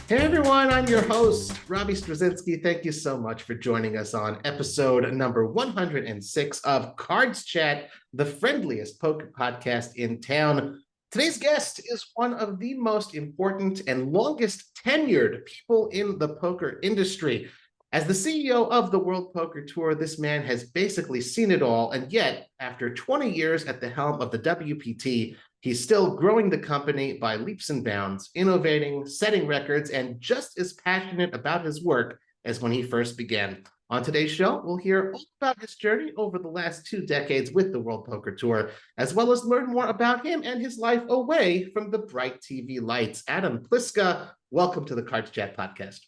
Hey everyone, I'm your host, Robbie Straczynski. Thank you so much for joining us on episode number 106 of Cards Chat, the friendliest poker podcast in town. Today's guest is one of the most important and longest tenured people in the poker industry. As the CEO of the World Poker Tour, this man has basically seen it all, and yet, after 20 years at the helm of the WPT, he's still growing the company by leaps and bounds, innovating, setting records, and just as passionate about his work as when he first began. On today's show, we'll hear all about his journey over the last 2 decades with the World Poker Tour, as well as learn more about him and his life away from the bright TV lights. Adam Pliska, welcome to the Cards Chat Podcast.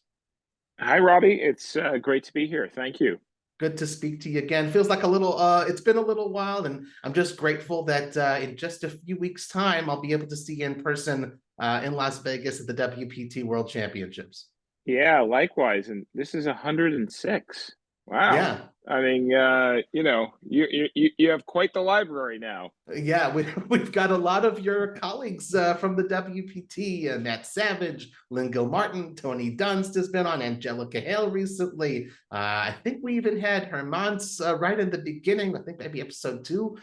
Hi, Robbie. It's great to be here. Thank you. Good to speak to you again. Feels like it's been a little while, and I'm just grateful that in just a few weeks' time, I'll be able to see you in person in Las Vegas at the WPT World Championships. Yeah, likewise. And this is 106. Wow. Yeah. I mean, you have quite the library now. Yeah, we've got a lot of your colleagues from the WPT, Matt Savage, Lynn Gilmartin, Tony Dunst has been on, Angelica Hale recently. I think we even had Hermance right in the beginning, I think maybe episode 2.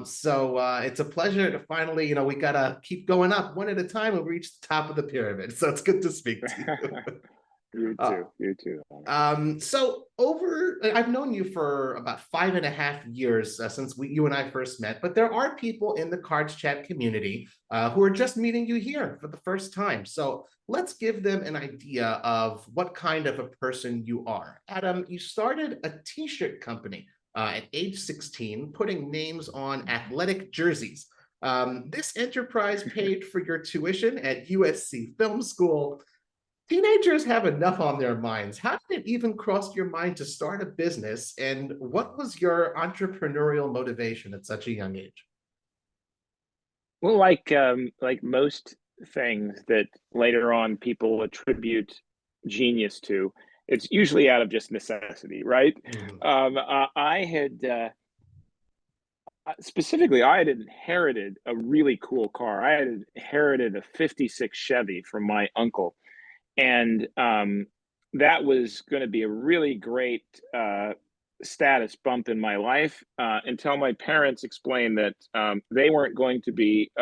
So it's a pleasure to finally, we got to keep going up one at a time and reach the top of the pyramid. So it's good to speak to you. You too. So I've known you for about 5.5 years since you and I first met, but there are people in the Cards Chat community who are just meeting you here for the first time. So let's give them an idea of what kind of a person you are. Adam, you started a t-shirt company at age 16, putting names on athletic jerseys. This enterprise paid for your tuition at USC Film School. Teenagers have enough on their minds. How did it even cross your mind to start a business? And what was your entrepreneurial motivation at such a young age? Well, like most things that later on people attribute genius to, it's usually out of just necessity, right? I had specifically, I had inherited a really cool car. I had inherited a '56 Chevy from my uncle. And that was going to be a really great status bump in my life until my parents explained that they weren't going to be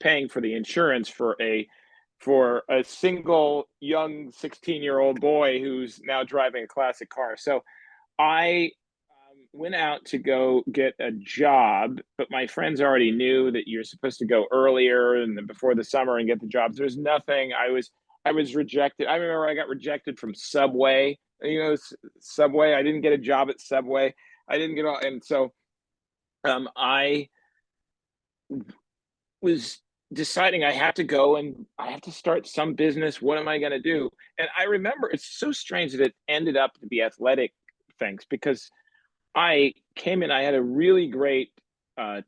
paying for the insurance for a single young 16-year-old boy who's now driving a classic car. So I went out to go get a job, but my friends already knew that you're supposed to go earlier and before the summer and get the jobs. There's nothing. I was rejected. I remember I got rejected from Subway. Subway. I didn't get a job at Subway. I didn't get all, and so I was deciding I have to go and I have to start some business. What am I going to do? And I remember it's so strange that it ended up to be athletic things because I came in. I had a really great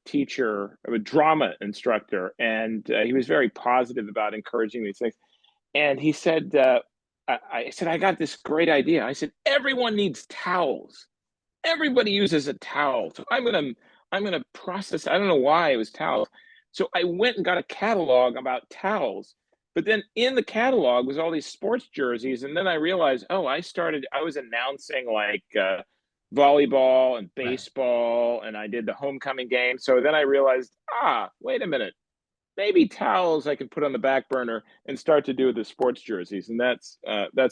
teacher, a drama instructor, and he was very positive about encouraging these things. And he said, I said, I got this great idea. I said, everyone needs towels. Everybody uses a towel. So I'm gonna process. I don't know why it was towels. So I went and got a catalog about towels. But then in the catalog was all these sports jerseys. And then I realized, I was announcing like volleyball and baseball, and I did the homecoming game. So then I realized, wait a minute. Maybe towels I could put on the back burner and start to do the sports jerseys, and that's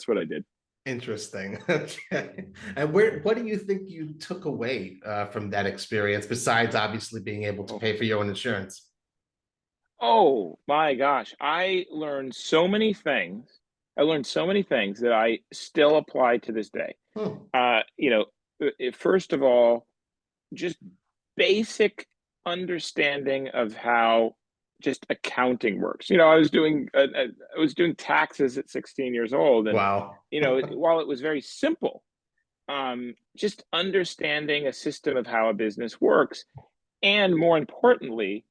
what I did. Interesting. Okay. And what do you think you took away from that experience, besides obviously being able to pay for your own insurance? Oh my gosh, I learned so many things. That I still apply to this day. First of all, just basic understanding of how just accounting works. I was doing taxes at 16 years old, and wow. While it was very simple, just understanding a system of how a business works, and more importantly,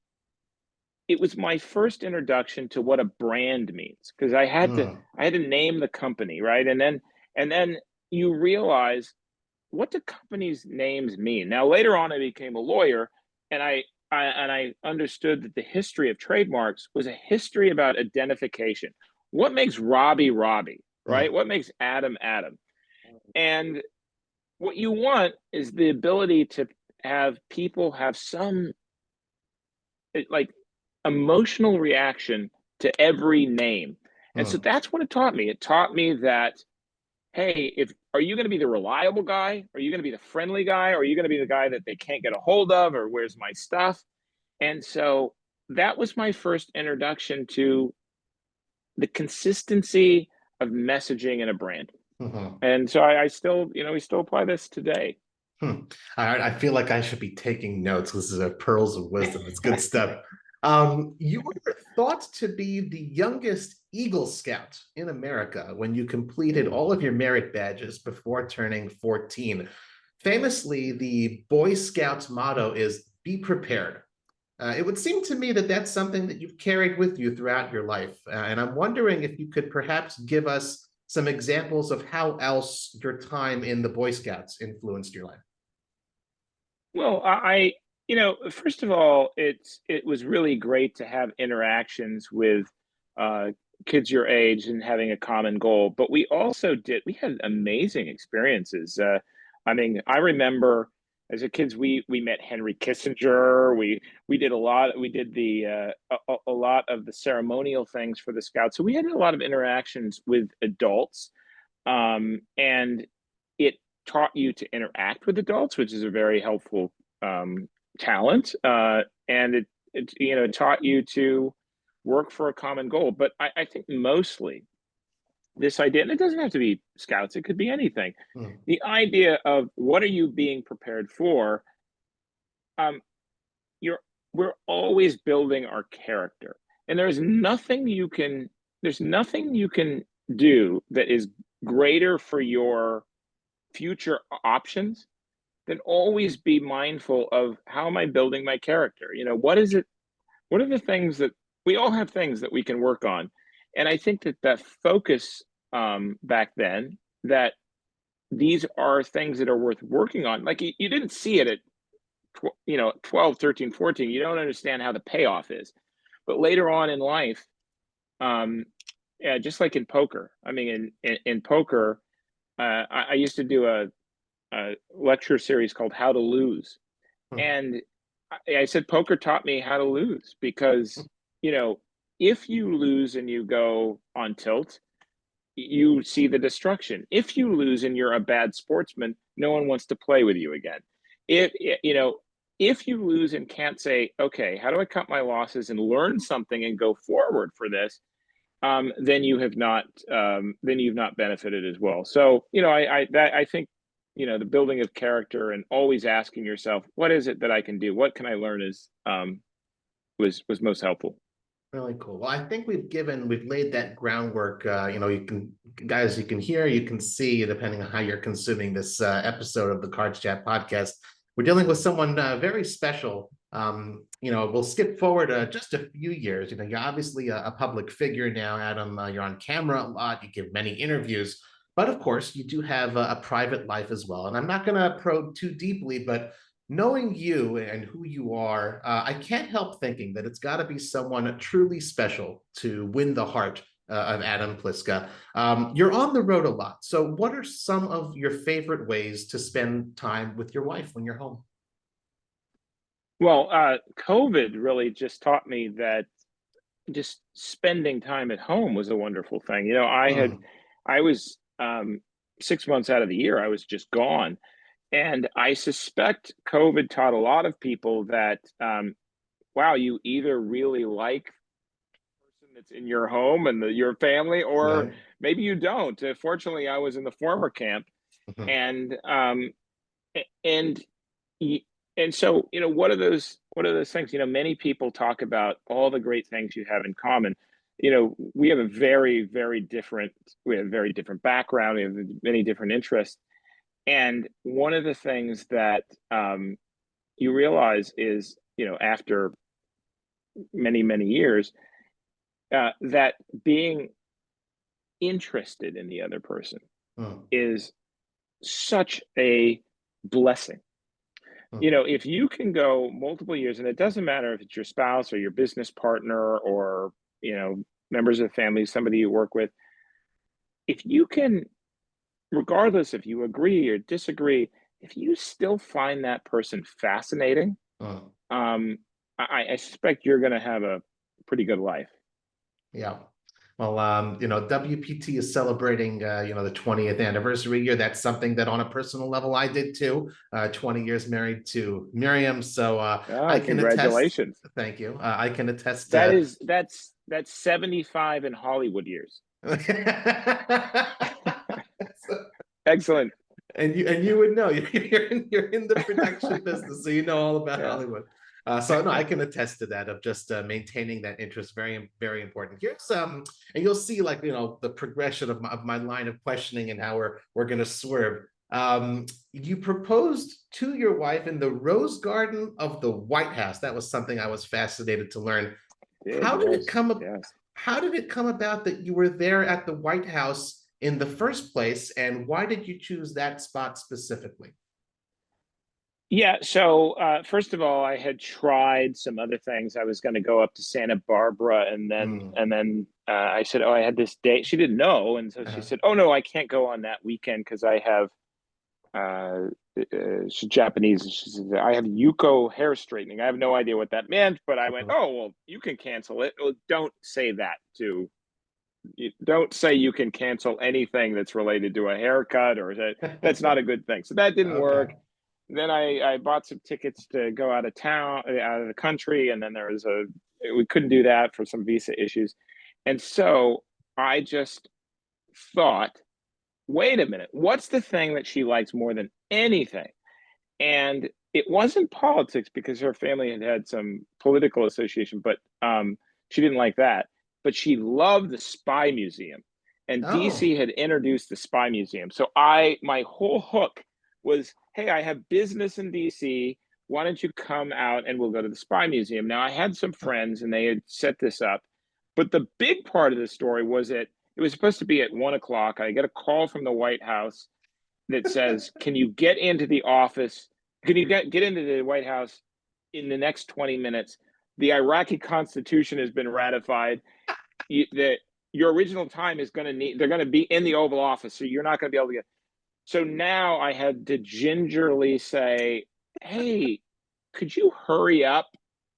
it was my first introduction to what a brand means, because I had to name the company, right? And then you realize, what do companies' names mean? Now later on I became a lawyer, and I understood that the history of trademarks was a history about identification. what makes Robbie Robbie, right? Hmm. What makes Adam Adam? And what you want is the ability to have people have some like emotional reaction to every name. And so Hmm. that's what it taught me. It taught me that, hey, if are you going to be the reliable guy? Are you going to be the friendly guy? Or are you going to be the guy that they can't get a hold of? Or where's my stuff? And so that was my first introduction to the consistency of messaging in a brand. Hmm. And so I still, we still apply this today. Hmm. All right, I feel like I should be taking notes. This is a pearls of wisdom. It's good stuff. You were thought to be the youngest Eagle Scout in America when you completed all of your merit badges before turning 14. Famously, the Boy Scouts motto is "Be prepared." It would seem to me that that's something that you've carried with you throughout your life. And I'm wondering if you could perhaps give us some examples of how else your time in the Boy Scouts influenced your life. Well, first of all, it was really great to have interactions with uh, kids your age and having a common goal. But we had amazing experiences. I mean, I remember as a kids, we met Henry Kissinger. We did a lot. We did a lot of the ceremonial things for the Scouts. So we had a lot of interactions with adults, and it taught you to interact with adults, which is a very helpful talent, and it taught you to work for a common goal. But I think mostly this idea, and it doesn't have to be scouts; it could be anything. Hmm. The idea of what are you being prepared for? Um, you're We're always building our character, and there's nothing you can do that is greater for your future options, then always be mindful of how am I building my character? What is it? What are the things that we all have things that we can work on? And I think that focus back then, that these are things that are worth working on. Like you didn't see it at 12, 13, 14. You don't understand how the payoff is. But later on in life, um, yeah, just like in poker. I mean, in poker, I used to do a lecture series called How to Lose. Hmm. And I said, poker taught me how to lose because, you know, if you lose and you go on tilt, you see the destruction. If you lose and you're a bad sportsman, no one wants to play with you again. If, you know, if you lose and can't say, okay, how do I cut my losses and learn something and go forward for this? Then you've not benefited as well. So I think the building of character and always asking yourself, what is it that I can do? What can I learn? Is was most helpful. Really cool. Well, I think we've laid that groundwork. Guys, you can hear, you can see, depending on how you're consuming this episode of the Cards Chat podcast. We're dealing with someone very special. We'll skip forward just a few years. You're obviously a public figure now, Adam. You're on camera a lot. You give many interviews, but of course, you do have a private life as well. And I'm not going to probe too deeply, but knowing you and who you are, I can't help thinking that it's got to be someone truly special to win the heart of Adam Pliska. You're on the road a lot. So, what are some of your favorite ways to spend time with your wife when you're home? Well, COVID really just taught me that just spending time at home was a wonderful thing. Hmm. I was 6 months out of the year, I was just gone. And I suspect COVID taught a lot of people that, wow, you either really like the person that's in your home and your family, or Right. maybe you don't. Fortunately, I was in the former camp, Mhm. and and and so what are those things? Many people talk about all the great things you have in common. We have a very different background. We have many different interests, and one of the things that you realize is, after many years, that being interested in the other person Mhm. is such a blessing. Mhm. If you can go multiple years, and it doesn't matter if it's your spouse or your business partner or, members of the family, somebody you work with, if you can, regardless if you agree or disagree, if you still find that person fascinating, Mm. um, I suspect you're going to have a pretty good life. Yeah. Well, WPT is celebrating, the 20th anniversary year. That's something that on a personal level I did too. 20 years married to Miriam. So I can attest. Congratulations. Thank you. I can attest. That's 75 in Hollywood years. Excellent. And you would know you're in the production business, so you know all about Yeah. Hollywood. So no, I can attest to that of just maintaining that interest. Very, very important. Here's and you'll see like the progression of my line of questioning and how we're gonna swerve. You proposed to your wife in the Rose Garden of the White House. That was something I was fascinated to learn. How did it Yes, come up? yes. How did it come about that you were there at the White House in the first place, and why did you choose that spot specifically? Yeah, so first of all, I had tried some other things. I was going to go up to Santa Barbara, and then Mm. I said, "Oh, I had this date." She didn't know, and so she Uh-huh. said, "Oh no, I can't go on that weekend because I have." She's Japanese, and she said, "I have Yuko hair straightening." I have no idea what that meant, but I went, Uh-huh. "Oh well, you can cancel it." Well, don't say that to. Don't say you can cancel anything that's related to a haircut, or that's not a good thing. So that didn't Okay. work. Then I bought some tickets to go out of town, out of the country, and then we couldn't do that for some visa issues, and so I just thought, wait a minute, what's the thing that she likes more than anything? And it wasn't politics because her family had some political association, but she didn't like that. But she loved the Spy Museum, and Oh. DC had introduced the Spy Museum. So my whole hook was, hey, I have business in DC. Why don't you come out and we'll go to the Spy Museum? Now I had some friends and they had set this up, but the big part of the story was that it was supposed to be at 1 o'clock. I get a call from the White House that says, "Can you get into the office? Can you get into the White House in the next 20 minutes? The Iraqi Constitution has been ratified. That your original time is going to need. They're going to be in the Oval Office, so you're not going to be able to get." So now I had to gingerly say, "Hey, could you hurry up?"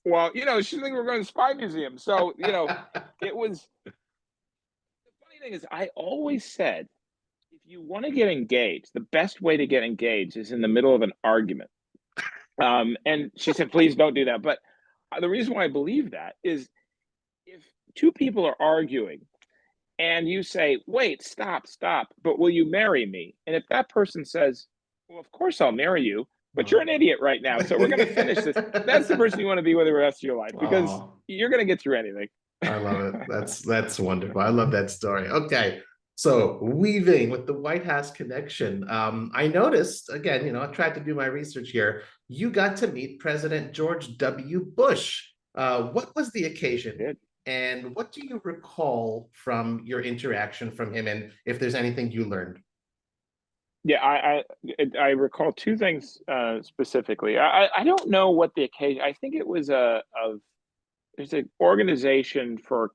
Well, she's thinking we're going to the Spy Museum, so it was. The funny thing is, I always said, if you want to get engaged, the best way to get engaged is in the middle of an argument. And she said, please don't do that. But the reason why I believe that is if two people are arguing and you say, wait, stop, but will you marry me? And if that person says, well, of course I'll marry you, but you're Oh. an idiot right now. So we're going to finish this. That's the person you want to be with the rest of your life because Oh, you're going to get through anything. I love it. That's wonderful. I love that story. Okay. So weaving with the White House connection, I noticed again, I tried to do my research here. You got to meet President George W. Bush. What was the occasion? And what do you recall from your interaction from him? And if there's anything you learned? Yeah, I recall two things specifically. I don't know what the occasion. I think it was there's an organization for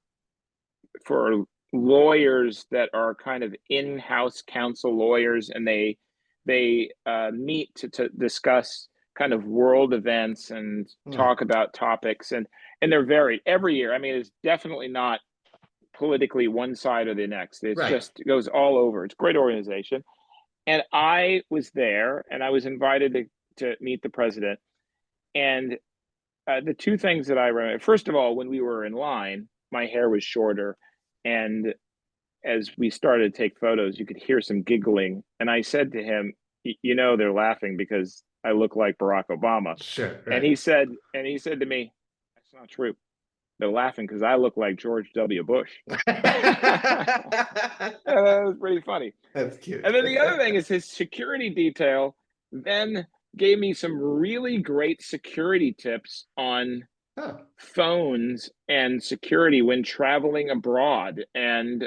lawyers that are kind of in-house counsel lawyers, and they meet to discuss kind of world events and Hmm. talk about topics, and they're varied every year. I mean, it's definitely not politically one side or the next. Right. It goes all over. It's a great organization. And I was there and I was invited to meet the president. And the two things that I remember, first of all, when we were in line, my hair was shorter. And as we started to take photos, you could hear some giggling. And I said to him, they're laughing because I look like Barack Obama. Sure. And Right. he said to me, that's not true. They're laughing because I look like George W. Bush. That was pretty funny. That's cute. And then the other thing is his security detail then gave me some really great security tips on Huh. phones and security when traveling abroad. And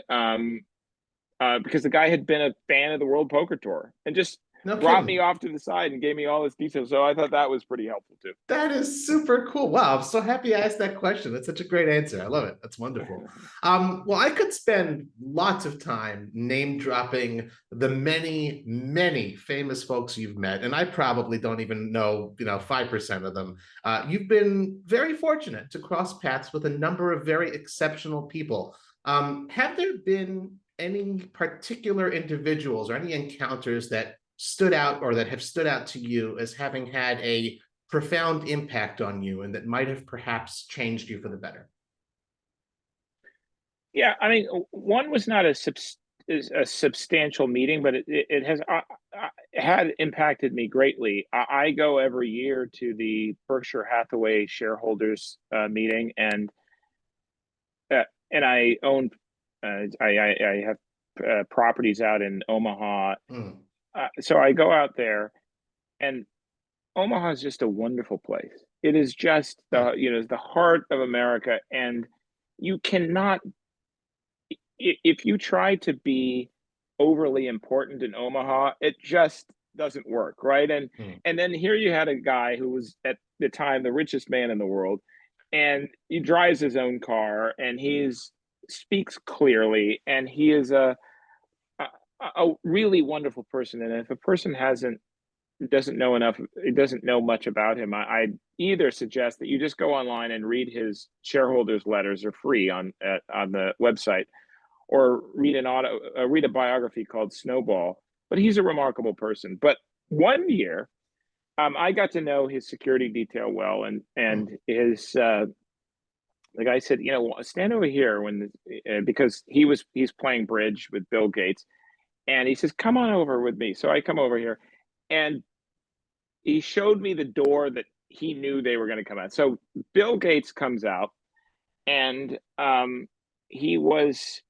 because the guy had been a fan of the World Poker Tour, and just No brought me kidding. off to the side and gave me all this detail. So I thought that was pretty helpful too. That is super cool. Wow, I'm so happy I asked that question. That's such a great answer. I love it. That's wonderful. Well, I could spend lots of time name dropping the many, many famous folks you've met, and I probably don't even know, 5% of them. You've been very fortunate to cross paths with a number of very exceptional people. Have there been any particular individuals or any encounters that stood out or that have stood out to you as having had a profound impact on you and that might have perhaps changed you for the better? Yeah, I mean, one was not a substantial meeting, but it has had impacted me greatly. I go every year to the Berkshire Hathaway shareholders meeting, and I own I have properties out in Omaha, Mm. so I go out there, and Omaha is just a wonderful place. It is just the heart of America, and you cannot if you try to be overly important in Omaha, it just doesn't work, right? Mm. And then here you had a guy who was at the time the richest man in the world, and he drives his own car, and he's speaks clearly, and he is a, a really wonderful person. And if a person hasn't doesn't know enough, it doesn't know much about him, I either suggest that you just go online and read his shareholders letters. They're free on the website, or read a biography called Snowball. But he's a remarkable person. But one year, I got to know his security detail well, and Mm. his the guy said, stand over here because he's playing bridge with Bill Gates, and he says, come on over with me. So I come over here, and he showed me the door that he knew they were going to come out. So Bill Gates comes out, and he was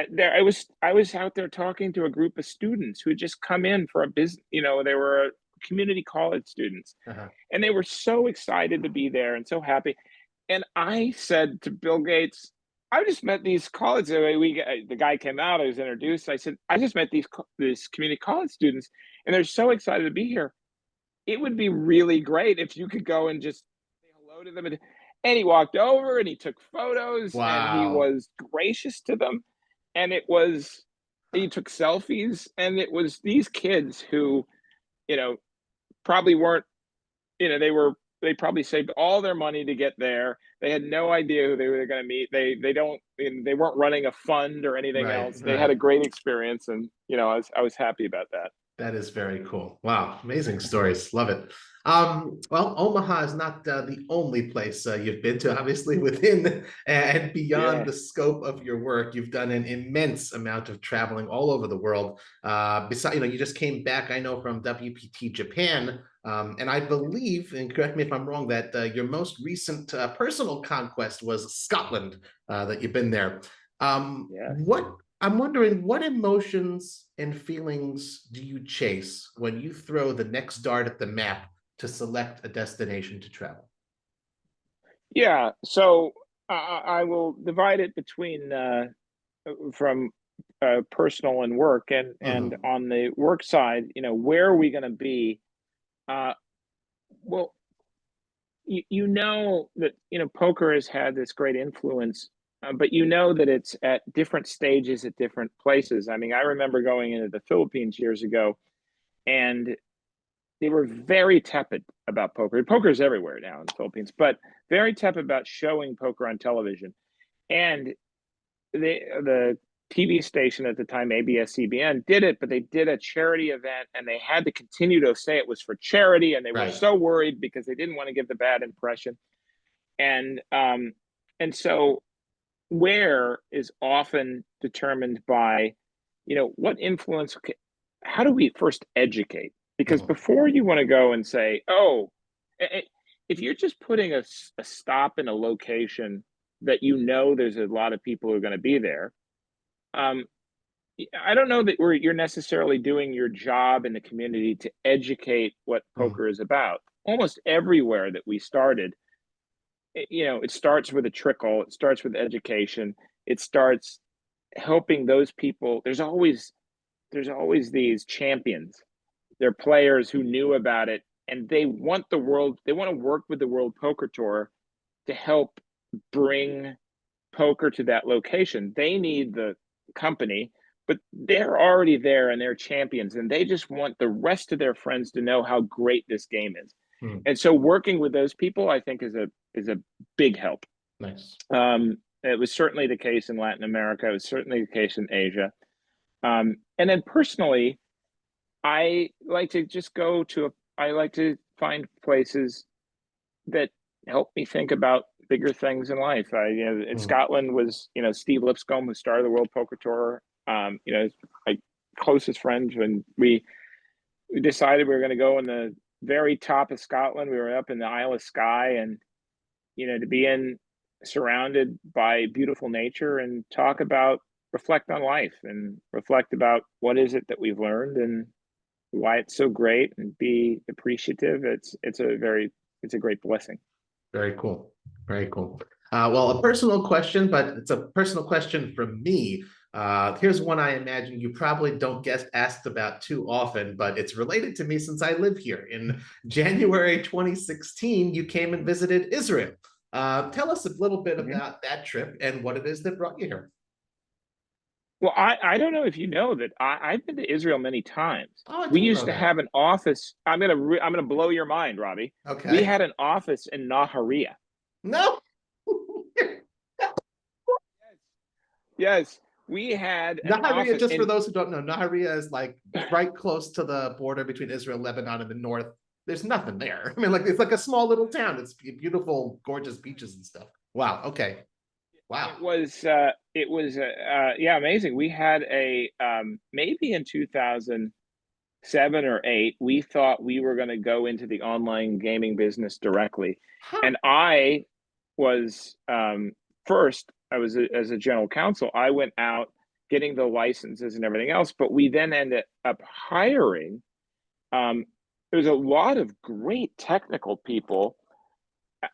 there. I was out there talking to a group of students who had just come in for a business. They were community college students, Uh-huh. and they were so excited to be there and so happy. And I said to Bill Gates, I just met these college. The guy came out. I was introduced. I said, I just met these community college students, and they're so excited to be here. It would be really great if you could go and just say hello to them. And he walked over and he took photos and he Wow. was gracious to them. And he took selfies, and it was these kids who, you know, probably weren't, they probably saved all their money to get there. They had no idea who they were going to meet. They weren't running a fund or anything Right, else. They had right. a great experience, and I was happy about that. That is very cool. Wow, amazing stories. Love it. Well, Omaha is not the only place you've been to. Obviously, within and beyond Yeah. the scope of your work, you've done an immense amount of traveling all over the world. Besides, you just came back, I know, from WPT Japan, and I believe, and correct me if I'm wrong, that your most recent personal conquest was Scotland. That you've been there. Yes. What I'm wondering, what emotions and feelings do you chase when you throw the next dart at the map to select a destination to travel? Yeah. So I will divide it between from personal and work, and Mhm. on the work side, where are we going to be? Uh, well, you know that poker has had this great influence, but you know that it's at different stages at different places. I mean, I remember going into the Philippines years ago, and they were very tepid about poker. Poker is everywhere now in the Philippines, but very tepid about showing poker on television. And the TV station at the time, ABS-CBN, did it, but they did a charity event, and they had to continue to say it was for charity, and they were Right. so worried because they didn't want to give the bad impression. And so where is often determined by, what influence. How do we first educate? Because Mhm. before you want to go and say, oh, if you're just putting a stop in a location that there's a lot of people who are going to be there, um, I don't know that you're necessarily doing your job in the community to educate what Mhm. poker is about. Almost everywhere that we started, it starts with a trickle. It starts with education. It starts helping those people. There's always these champions, they're players who knew about it, and they want to work with the World Poker Tour to help bring poker to that location. They need the company, but they're already there and they're champions, and they just want the rest of their friends to know how great this game is. And so working with those people, I think, is a big help. Nice. It was certainly the case in Latin America. It was certainly the case in Asia. And then personally, I like to find places that help me think about bigger things in life. In Scotland was, Steve Lipscomb, who started the World Poker Tour, my closest friend. When we decided we were going to go in the very top of Scotland, we were up in the Isle of Skye, and, to be surrounded by beautiful nature and reflect on life and reflect about what is it that we've learned and why it's so great, and be appreciative. It's a great blessing. Very cool. Very cool. Well, a personal question, but it's a personal question from me. Here's one I imagine you probably don't get asked about too often, but it's related to me since I live here. In January 2016, you came and visited Israel. Tell us a little bit about that trip and what it is that brought you here. Well, I don't know if you know that I've been to Israel many times. Oh, we used to have an office. I'm gonna blow your mind, Robbie. Okay. We had an office in Nahariya. No. Yes, we had Nahariya. Just for those who don't know, Nahariya is like right close to the border between Israel and Lebanon in the north. There's nothing there. I mean, it's like a small little town. It's beautiful, gorgeous beaches and stuff. Wow. Okay. Wow. It was amazing. We had maybe in 2007 or 8, we thought we were going to go into the online gaming business directly. And I was first, as a general counsel, I went out getting the licenses and everything else, but we then ended up hiring. There's a lot of great technical people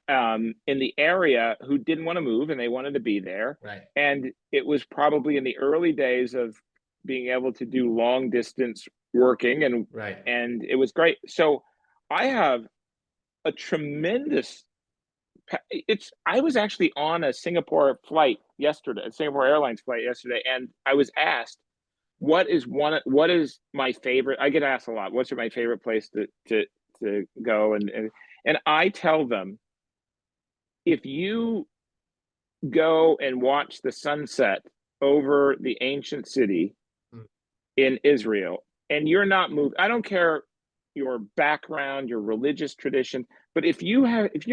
in the area who didn't want to move, and they wanted to be there. Right. And it was probably in the early days of being able to do long distance working, and it was great. So I have a tremendous. I was actually on a Singapore Airlines flight yesterday, and I was asked, what is my favorite? I get asked a lot, what's my favorite place to go? And I tell them, if you go and watch the sunset over the ancient city in Israel, and you're not moved, I don't care your background, your religious tradition, but if you're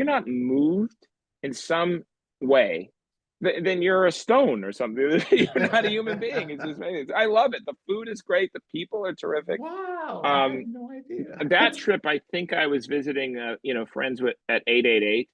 not moved in some way, then you're a stone or something. You're not a human being. It's just amazing. I love it. The food is great. The people are terrific. Wow. I had no idea. That trip, I think I was visiting, friends at 888.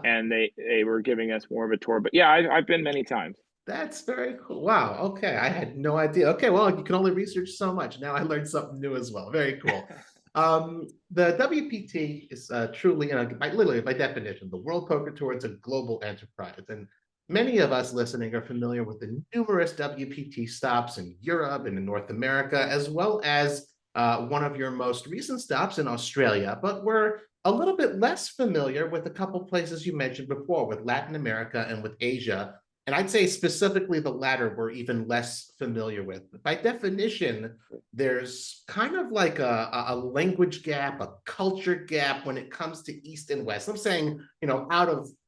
And they were giving us more of a tour. But yeah, I've been many times. That's very cool. Wow. Okay. I had no idea. Okay. Well, you can only research so much. Now I learned something new as well. Very cool. The WPT is truly, literally by definition, the World Poker Tour is a global enterprise. And many of us listening are familiar with the numerous WPT stops in Europe and in North America, as well as one of your most recent stops in Australia. But we're a little bit less familiar with a couple places you mentioned before, with Latin America and with Asia. And I'd say specifically the latter we're even less familiar with. By definition, there's kind of like a language gap, a culture gap when it comes to East and West. I'm saying,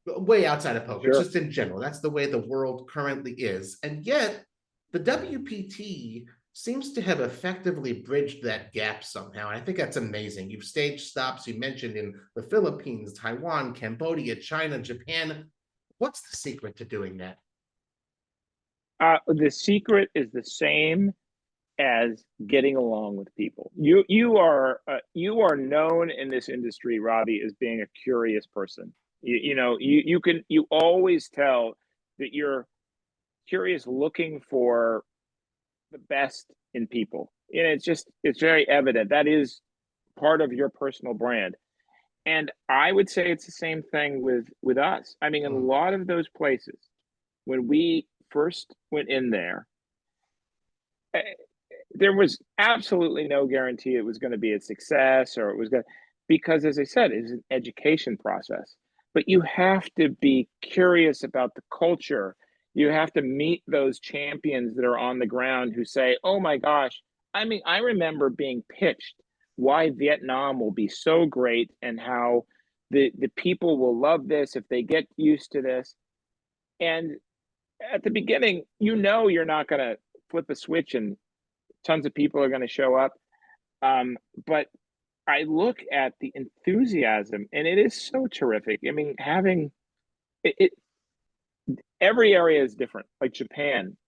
way outside of poker, just in general. That's the way the world currently is. And yet, the WPT seems to have effectively bridged that gap somehow. And I think that's amazing. You've staged stops, you mentioned, in the Philippines, Taiwan, Cambodia, China, Japan. What's the secret to doing that? The secret is the same as getting along with people. You are known in this industry, Robbie, as being a curious person. You always tell that you're curious, looking for the best in people. And it's very evident. That is part of your personal brand. And I would say it's the same thing with us. I mean, in a lot of those places, when we first went in there, there was absolutely no guarantee it was going to be a success or it was going to, because as I said, it's an education process. But you have to be curious about the culture. You have to meet those champions that are on the ground who say, oh my gosh, I mean, I remember being pitched why Vietnam will be so great and how the people will love this if they get used to this. And at the beginning, you're not going to flip a switch and tons of people are going to show up. But I look at the enthusiasm and it is so terrific. I mean, having it every area is different. Like Japan,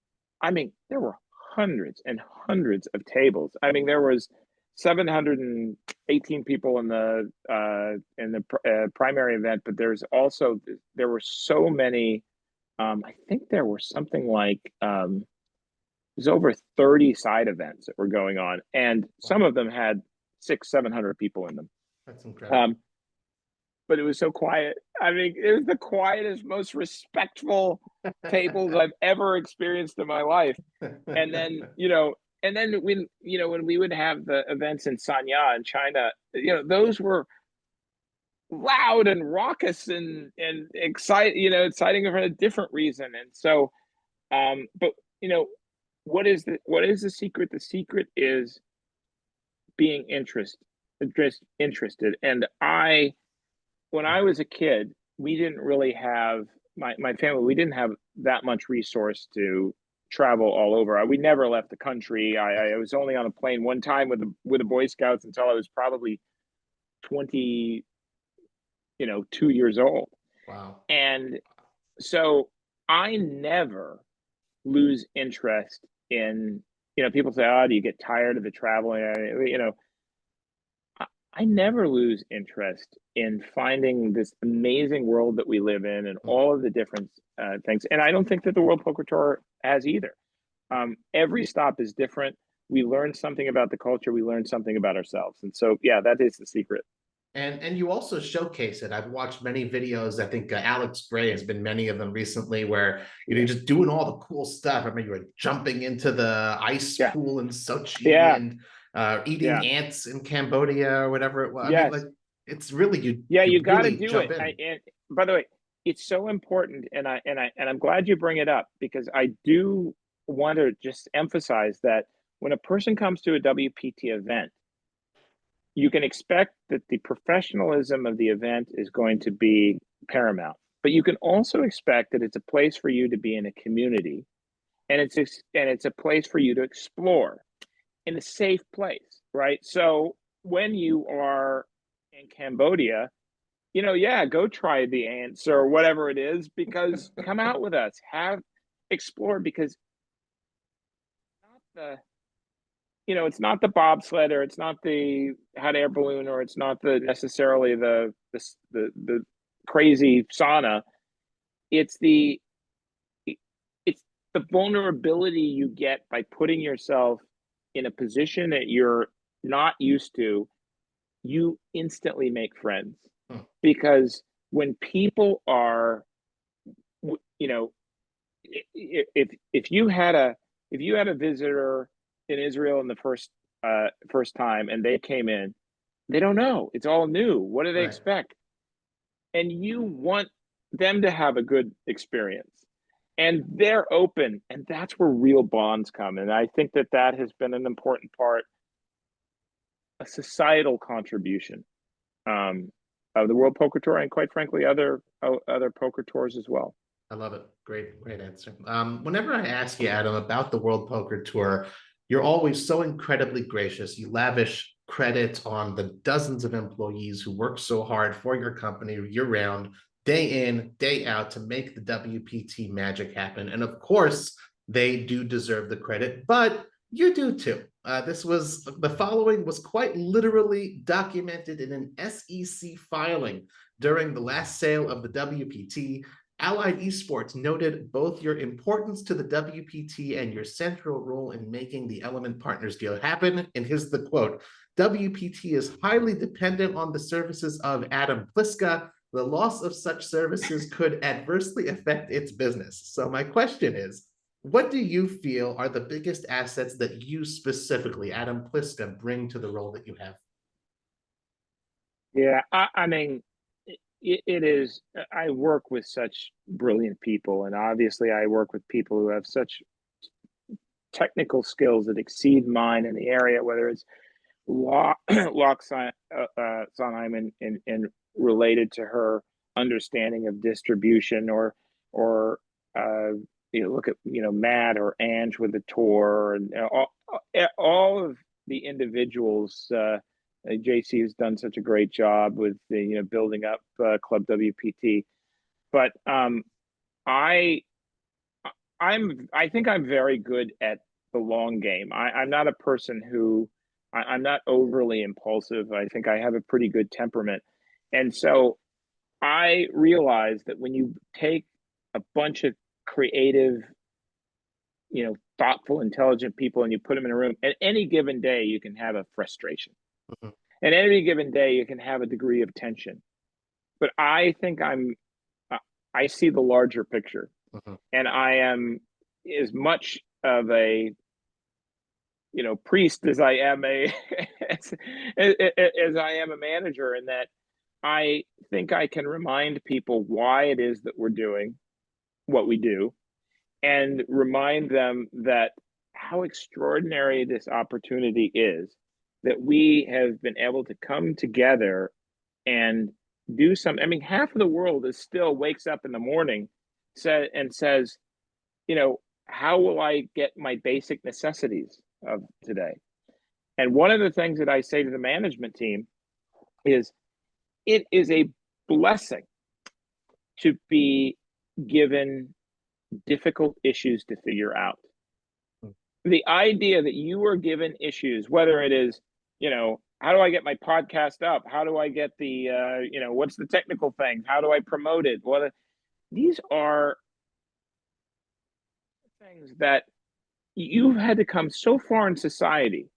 I mean, there were hundreds and hundreds of tables. I mean, there was 718 people in the primary event, but there were so many. I think there were something like there's over 30 side events that were going on, and some of them had 600-700 people in them. That's incredible. But it was so quiet. I mean, it was the quietest, most respectful tables I've ever experienced in my life. And then, when we would have the events in Sanya in China, those were loud and raucous and exciting for a different reason. And so, but what is the secret? The secret is being interested. And when I was a kid, we didn't really have my family. We didn't have that much resource to travel all over. We never left the country. I was only on a plane one time with the Boy Scouts until I was probably 22 years old. Wow. And so I never lose interest in, people say, oh, do you get tired of the traveling? I never lose interest in finding this amazing world that we live in and all of the different things. And I don't think that the World Poker Tour has either. Every stop is different. We learn something about the culture. We learn something about ourselves. And so, yeah, that is the secret. And you also showcase it. I've watched many videos. I think Alex Gray has been many of them recently where, you're just doing all the cool stuff. I mean, you were jumping into the ice pool in Sochi and eating ants in Cambodia or whatever it was. Yes. I mean, like, it's really, you got to really do it. And by the way, it's so important. And I'm glad you bring it up, because I do want to just emphasize that when a person comes to a WPT event, you can expect that the professionalism of the event is going to be paramount, but you can also expect that it's a place for you to be in a community, and it's a place for you to explore in a safe place, right? So when you are in Cambodia, go try the ants or whatever it is, because come out with us, explore, because it's not the bobsled, or it's not the hot air balloon, or it's not necessarily the crazy sauna. It's the vulnerability you get by putting yourself in a position that you're not used to. You instantly make friends, because when people are, if you had a visitor in Israel in the first time and they came in, they don't know. It's all new. What do they expect? And you want them to have a good experience. And they're open. And that's where real bonds come. And I think that has been an important part, a societal contribution of the World Poker Tour, and quite frankly, other poker tours as well. I love it. Great answer. Whenever I ask you, Adam, about the World Poker Tour, you're always so incredibly gracious. You lavish credit on the dozens of employees who work so hard for your company year-round, day in, day out, to make the WPT magic happen. And of course, they do deserve the credit, but you do too. The following was quite literally documented in an SEC filing during the last sale of the WPT. Allied Esports noted both your importance to the WPT and your central role in making the Element Partners deal happen. And here's the quote: WPT is highly dependent on the services of Adam Pliska. The loss of such services could adversely affect its business. So my question is, What do you feel are the biggest assets that you specifically, Adam Pliska, bring to the role that you have? Yeah, I mean, it is. I work with such brilliant people, and obviously, I work with people who have such technical skills that exceed mine in the area, whether it's Locke Sondheim and related to her understanding of distribution, or uh, look at Matt or Ange with the tour, and all of the individuals. JC has done such a great job with building up Club WPT, but I I think I'm very good at the long game. I'm not a person who I'm not overly impulsive. I think I have a pretty good temperament. And so I realize that when you take a bunch of creative, thoughtful, intelligent people and you put them in a room, at any given day, you can have a frustration. Mhm. At any given day, you can have a degree of tension. But I think I see the larger picture, Mhm. and I am as much of a priest as I am as I am a manager, in that I think I can remind people why it is that we're doing what we do, and remind them that how extraordinary this opportunity is, that we have been able to come together and do something. I mean, half of the world is still wakes up in the morning and says, how will I get my basic necessities of today? And one of the things that I say to the management team is, it is a blessing to be given difficult issues to figure out. The idea that you are given issues, whether it is, how do I get my podcast up? How do I get what's the technical thing? How do I promote it? These are things that you've had to come so far in society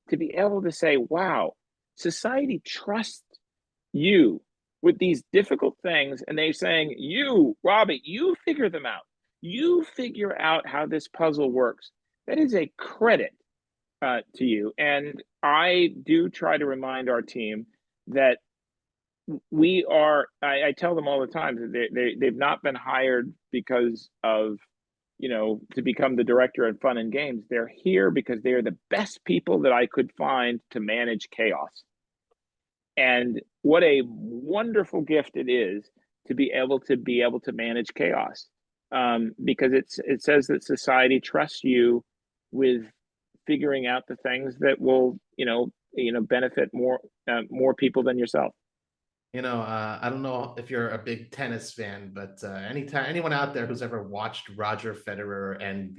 to be able to say, wow, society trusts you with these difficult things. And they're saying, Robbie, you figure them out. You figure out how this puzzle works. That is a credit to you. And I do try to remind our team that I tell them all the time that they've not been hired because of, to become the director at Fun and Games. They're here because they are the best people that I could find to manage chaos. And what a wonderful gift it is to be able to manage chaos, because it says that society trusts you with figuring out the things that will benefit more people than yourself. I don't know if you're a big tennis fan, but anyone out there who's ever watched Roger Federer and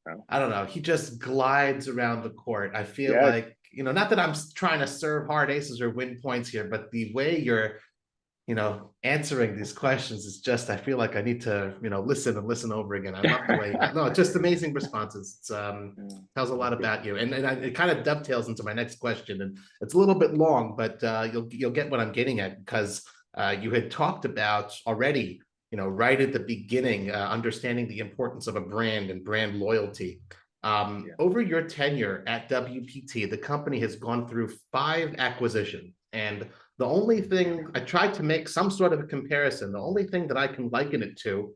Oh, I don't know, he just glides around the court. I feel yes. like, not that I'm trying to serve hard aces or win points here, but the way you're answering these questions is just, I feel like I need to, listen and listen over again. I love the way, no, it's just amazing responses. It's tells a lot about you. And it kind of dovetails into my next question. And it's a little bit long, but you'll get what I'm getting at, because you had talked about already, right at the beginning, understanding the importance of a brand and brand loyalty. Yeah. Over your tenure at WPT, the company has gone through 5 acquisitions. And the only thing, I tried to make some sort of a comparison, the only thing that I can liken it to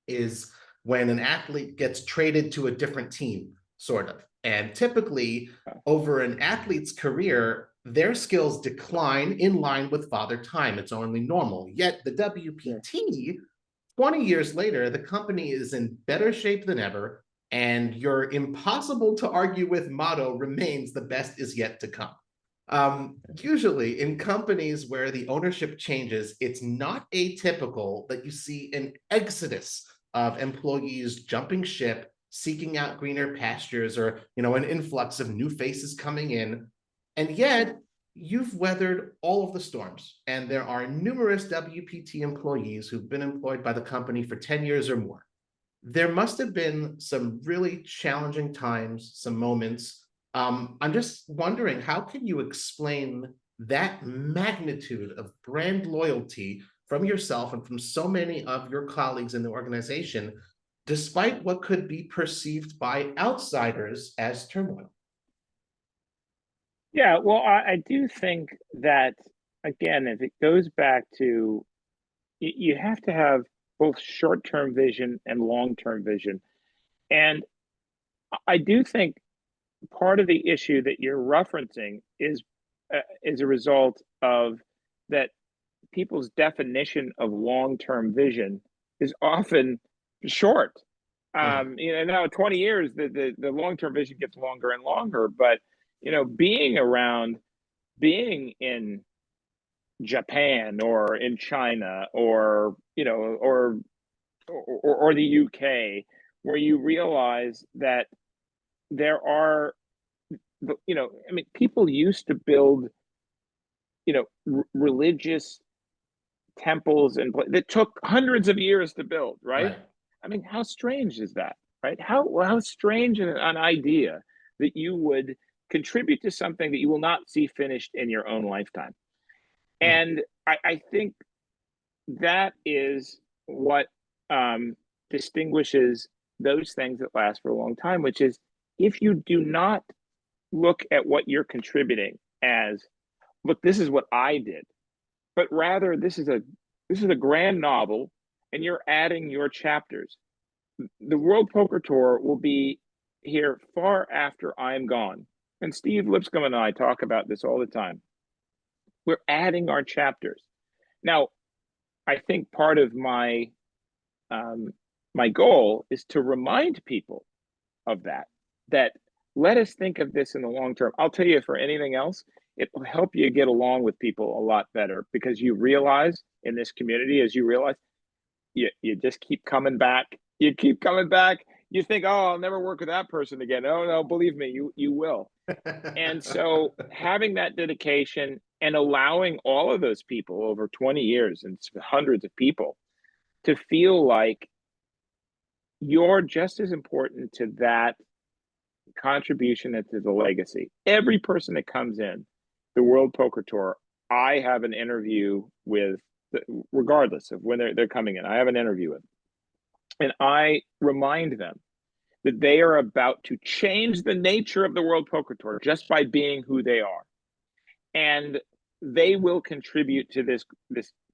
is when an athlete gets traded to a different team, sort of. And typically, over an athlete's career, their skills decline in line with father time. It's only normal. Yet the WPT, 20 years later, the company is in better shape than ever, and your impossible to argue with motto remains, the best is yet to come. Usually in companies where the ownership changes, it's not atypical that you see an exodus of employees jumping ship, seeking out greener pastures, or an influx of new faces coming in. And yet you've weathered all of the storms, and there are numerous WPT employees who've been employed by the company for 10 years or more. There must have been some really challenging times, some moments. I'm just wondering, how can you explain that magnitude of brand loyalty from yourself and from so many of your colleagues in the organization, despite what could be perceived by outsiders as turmoil. Yeah, well, I do think that, again, if it goes back to, you have to have both short-term vision and long-term vision. And I do think part of the issue that you're referencing is a result of that people's definition of long-term vision is often short. Now 20 years, the long-term vision gets longer and longer, but being in Japan or in China or the UK, where you realize that there are, I mean, people used to build, religious temples and that took hundreds of years to build, right? Right. I mean, how strange is that, right? How strange an idea that you would contribute to something that you will not see finished in your own lifetime. And I think that is what distinguishes those things that last for a long time, which is if you do not look at what you're contributing as, look, this is what I did, but rather this is a grand novel and you're adding your chapters. The World Poker Tour will be here far after I'm gone. And Steve Lipscomb and I talk about this all the time. We're adding our chapters. Now, I think part of my my goal is to remind people of that let us think of this in the long term. I'll tell you, for anything else, it will help you get along with people a lot better, because you realize in this community, as you realize, you just keep coming back. You keep coming back. You think, oh, I'll never work with that person again. Oh, no, believe me, you will. And so having that dedication and allowing all of those people over 20 years and hundreds of people to feel like you're just as important to that contribution and to the legacy. Every person that comes in the World Poker Tour, I have an interview with, regardless of when they're coming in, I have an interview with, and I remind them that they are about to change the nature of the World Poker Tour just by being who they are. And they will contribute to this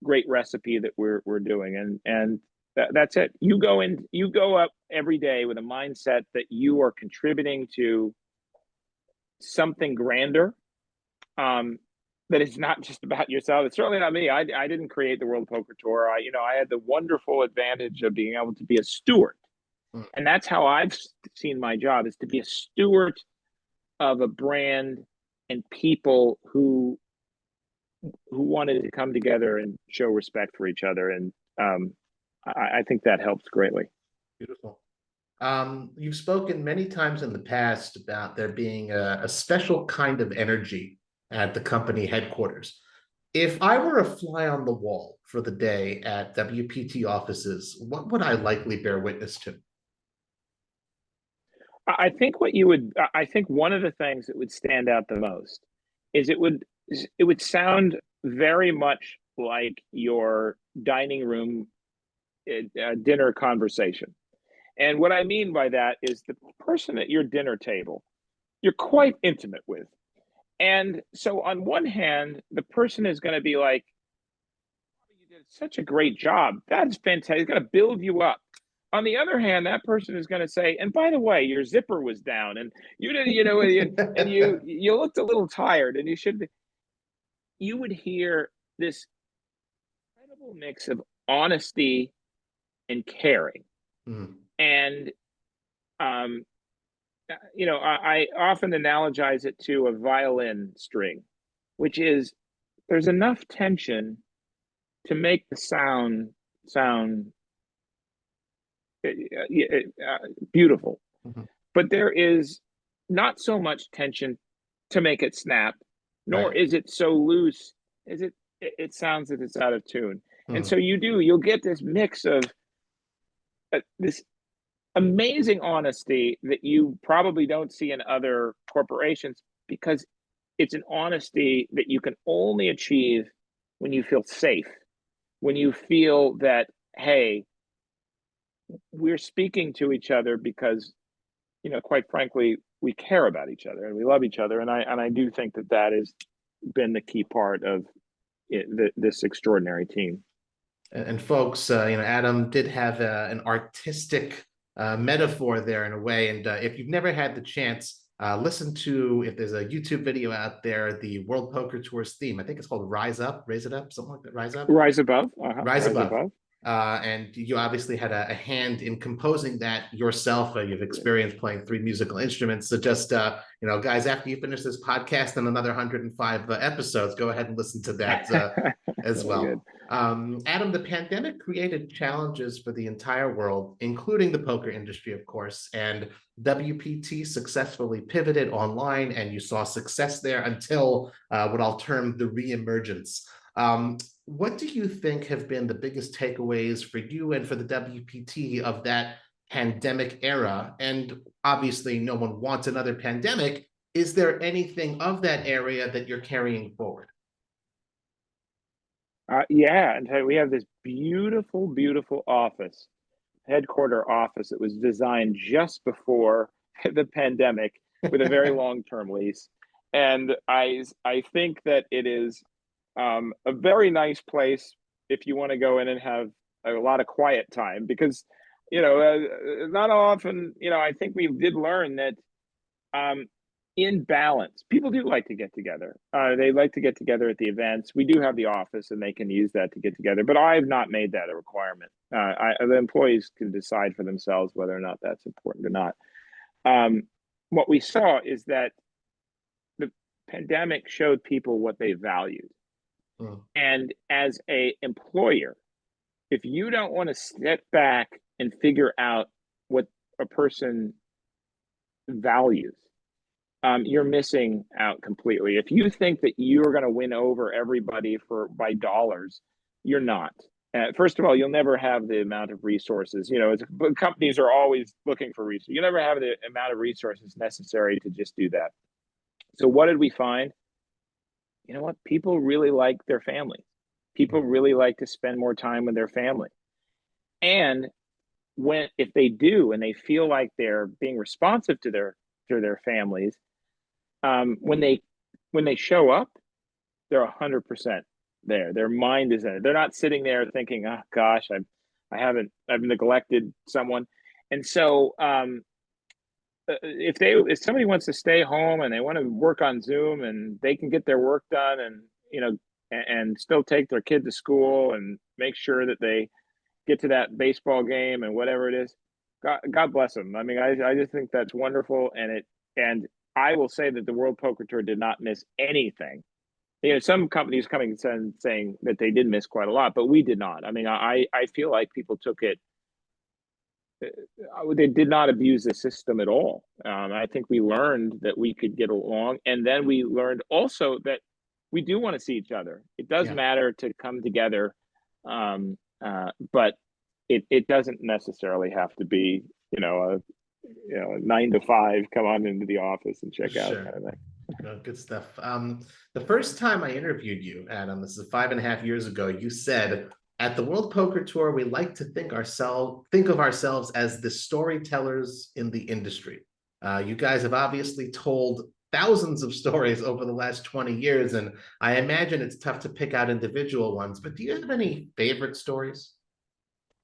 great recipe that we're doing. And that's it. You go up every day with a mindset that you are contributing to something grander, that is not just about yourself. It's certainly not me. I didn't create the World Poker Tour. I had the wonderful advantage of being able to be a steward. And that's how I've seen my job, is to be a steward of a brand and people who wanted to come together and show respect for each other. And I think that helps greatly. Beautiful. You've spoken many times in the past about there being a special kind of energy at the company headquarters. If I were a fly on the wall for the day at WPT offices, what would I likely bear witness to? I think one of the things that would stand out the most is it would sound very much like your dining room dinner conversation. And what I mean by that is the person at your dinner table, you're quite intimate with. And so on one hand, the person is going to be like, you did such a great job. That's fantastic. It's going to build you up. On the other hand, that person is going to say, and by the way, your zipper was down and you didn't, and you looked a little tired, and you should be. You would hear this incredible mix of honesty and caring. And I often analogize it to a violin string, which is there's enough tension to make the sound beautiful, but there is not so much tension to make it snap, nor is it so loose as it sounds that it's out of tune. And so you'll get this mix of this amazing honesty that you probably don't see in other corporations, because it's an honesty that you can only achieve when you feel safe, when you feel that, hey, we're speaking to each other because, quite frankly, we care about each other and we love each other. And I do think that has been the key part of this extraordinary team. And folks, Adam did have an artistic metaphor there in a way. And if you've never had the chance, listen to, if there's a YouTube video out there, the World Poker Tour's theme. I think it's called Rise Up, Raise It Up, something like that. Rise Up. Rise Above. Rise Above. And you obviously had a hand in composing that yourself. You've experienced playing 3 musical instruments. So just, guys, after you finish this podcast and another 105 episodes, go ahead and listen to that as well. Adam, the pandemic created challenges for the entire world, including the poker industry, of course, and WPT successfully pivoted online, and you saw success there until what I'll term the reemergence. What do you think have been the biggest takeaways for you and for the WPT of that pandemic era? And obviously, no one wants another pandemic. Is there anything of that area that you're carrying forward? Yeah, and we have this beautiful, beautiful office, headquarter office that was designed just before the pandemic with a very long-term lease. And I think that it is a very nice place if you want to go in and have a lot of quiet time, because not often, I think we did learn that in balance, people do like to get together. They like to get together at the events. We do have the office and they can use that to get together, but I've not made that a requirement. The employees can decide for themselves whether or not that's important or not. What we saw is that the pandemic showed people what they valued. And as a employer, if you don't want to step back and figure out what a person values, you're missing out completely. If you think that you're going to win over everybody by dollars, you're not. First of all, you'll never have the amount of resources. Companies are always looking for resources. You never have the amount of resources necessary to just do that. So what did we find? You know what? People really like their family. People really like to spend more time with their family. And if they do, and they feel like they're being responsive to their families, when they show up, they're 100% there. Their mind is in it. They're not sitting there thinking, "Oh gosh, I've neglected someone." And so, if somebody wants to stay home and they want to work on Zoom and they can get their work done and still take their kid to school and make sure that they get to that baseball game and whatever it is, God bless them. I mean, I just think that's wonderful. And I will say that the World Poker Tour did not miss anything. Some companies coming and saying that they did miss quite a lot, but we did not. I mean, I feel like people took it. They did not abuse the system at all. I think we learned that we could get along, and then we learned also that we do want to see each other. It does matter to come together, but it doesn't necessarily have to be a 9 to 5, come on into the office and check out kind of thing. Good stuff. The first time I interviewed you, Adam, this is 5.5 years ago, you said, "At the World Poker Tour, we like to think of ourselves as the storytellers in the industry." You guys have obviously told thousands of stories over the last 20 years, and I imagine it's tough to pick out individual ones, but do you have any favorite stories?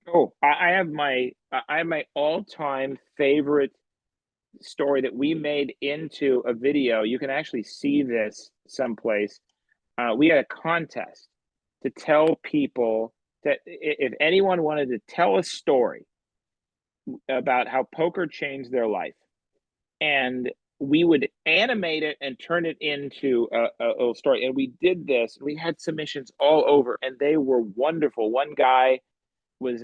Oh, I have my all-time favorite story that we made into a video. You can actually see this someplace. We had a contest to tell people that if anyone wanted to tell a story about how poker changed their life, and we would animate it and turn it into a little story. And we did this. We had submissions all over, and they were wonderful. One guy was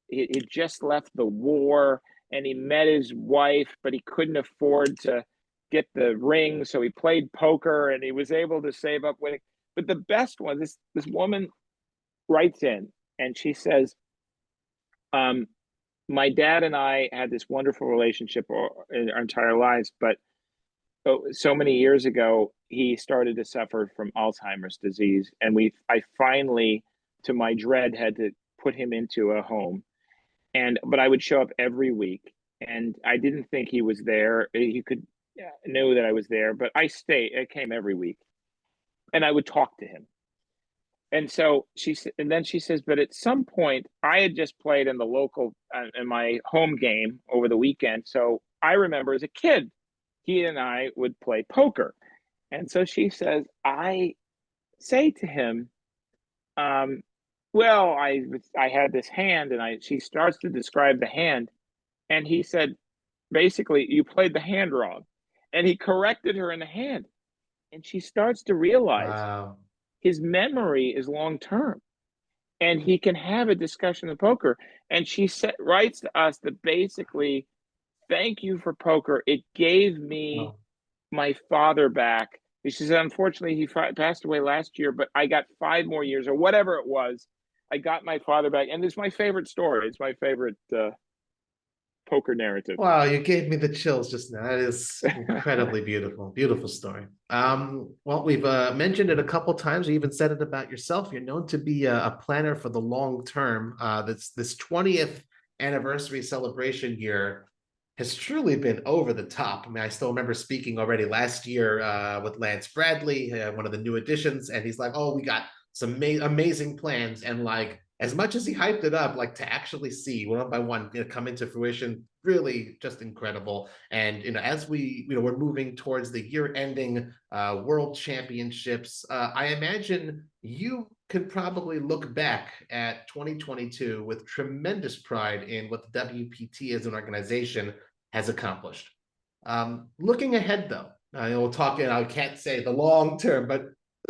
he just left the war, and he met his wife, but he couldn't afford to get the ring, so he played poker, and he was able to save up winning. But the best one, this woman writes in, and she says, "My dad and I had this wonderful relationship in our entire lives, but so many years ago, he started to suffer from Alzheimer's disease, and I finally, to my dread, had to put him into a home. but I would show up every week, and I didn't think he was there. He could know that I was there, but I came every week, and I would talk to him. And so then she says, but at some point, I had just played in the local, in my home game over the weekend. So I remember as a kid, he and I would play poker. And so she says, I say to him, well, I had this hand, and she starts to describe the hand, and he said, basically, you played the hand wrong, and he corrected her in the hand, and she starts to realize Wow. his memory is long term, and he can have a discussion of poker. And she writes to us that basically, thank you for poker. It gave me my father back. She said, unfortunately, he passed away last year, but I got 5 more years or whatever it was. I got my father back. And it's my favorite story. It's my favorite poker narrative. Wow, you gave me the chills just now. That is incredibly beautiful. Beautiful story. Well, we've mentioned it a couple times. You even said it about yourself. You're known to be a planner for the long term. This 20th anniversary celebration year has truly been over the top. I mean, I still remember speaking already last year with Lance Bradley, one of the new additions, and he's like, "Oh, we got some amazing plans," and like, as much as he hyped it up, like to actually see one by one come into fruition, really just incredible. And as we're moving towards the year-ending World Championships, I imagine you could probably look back at 2022 with tremendous pride in what the WPT as an organization has accomplished. Looking ahead, though, we'll talk. I can't say the long term, but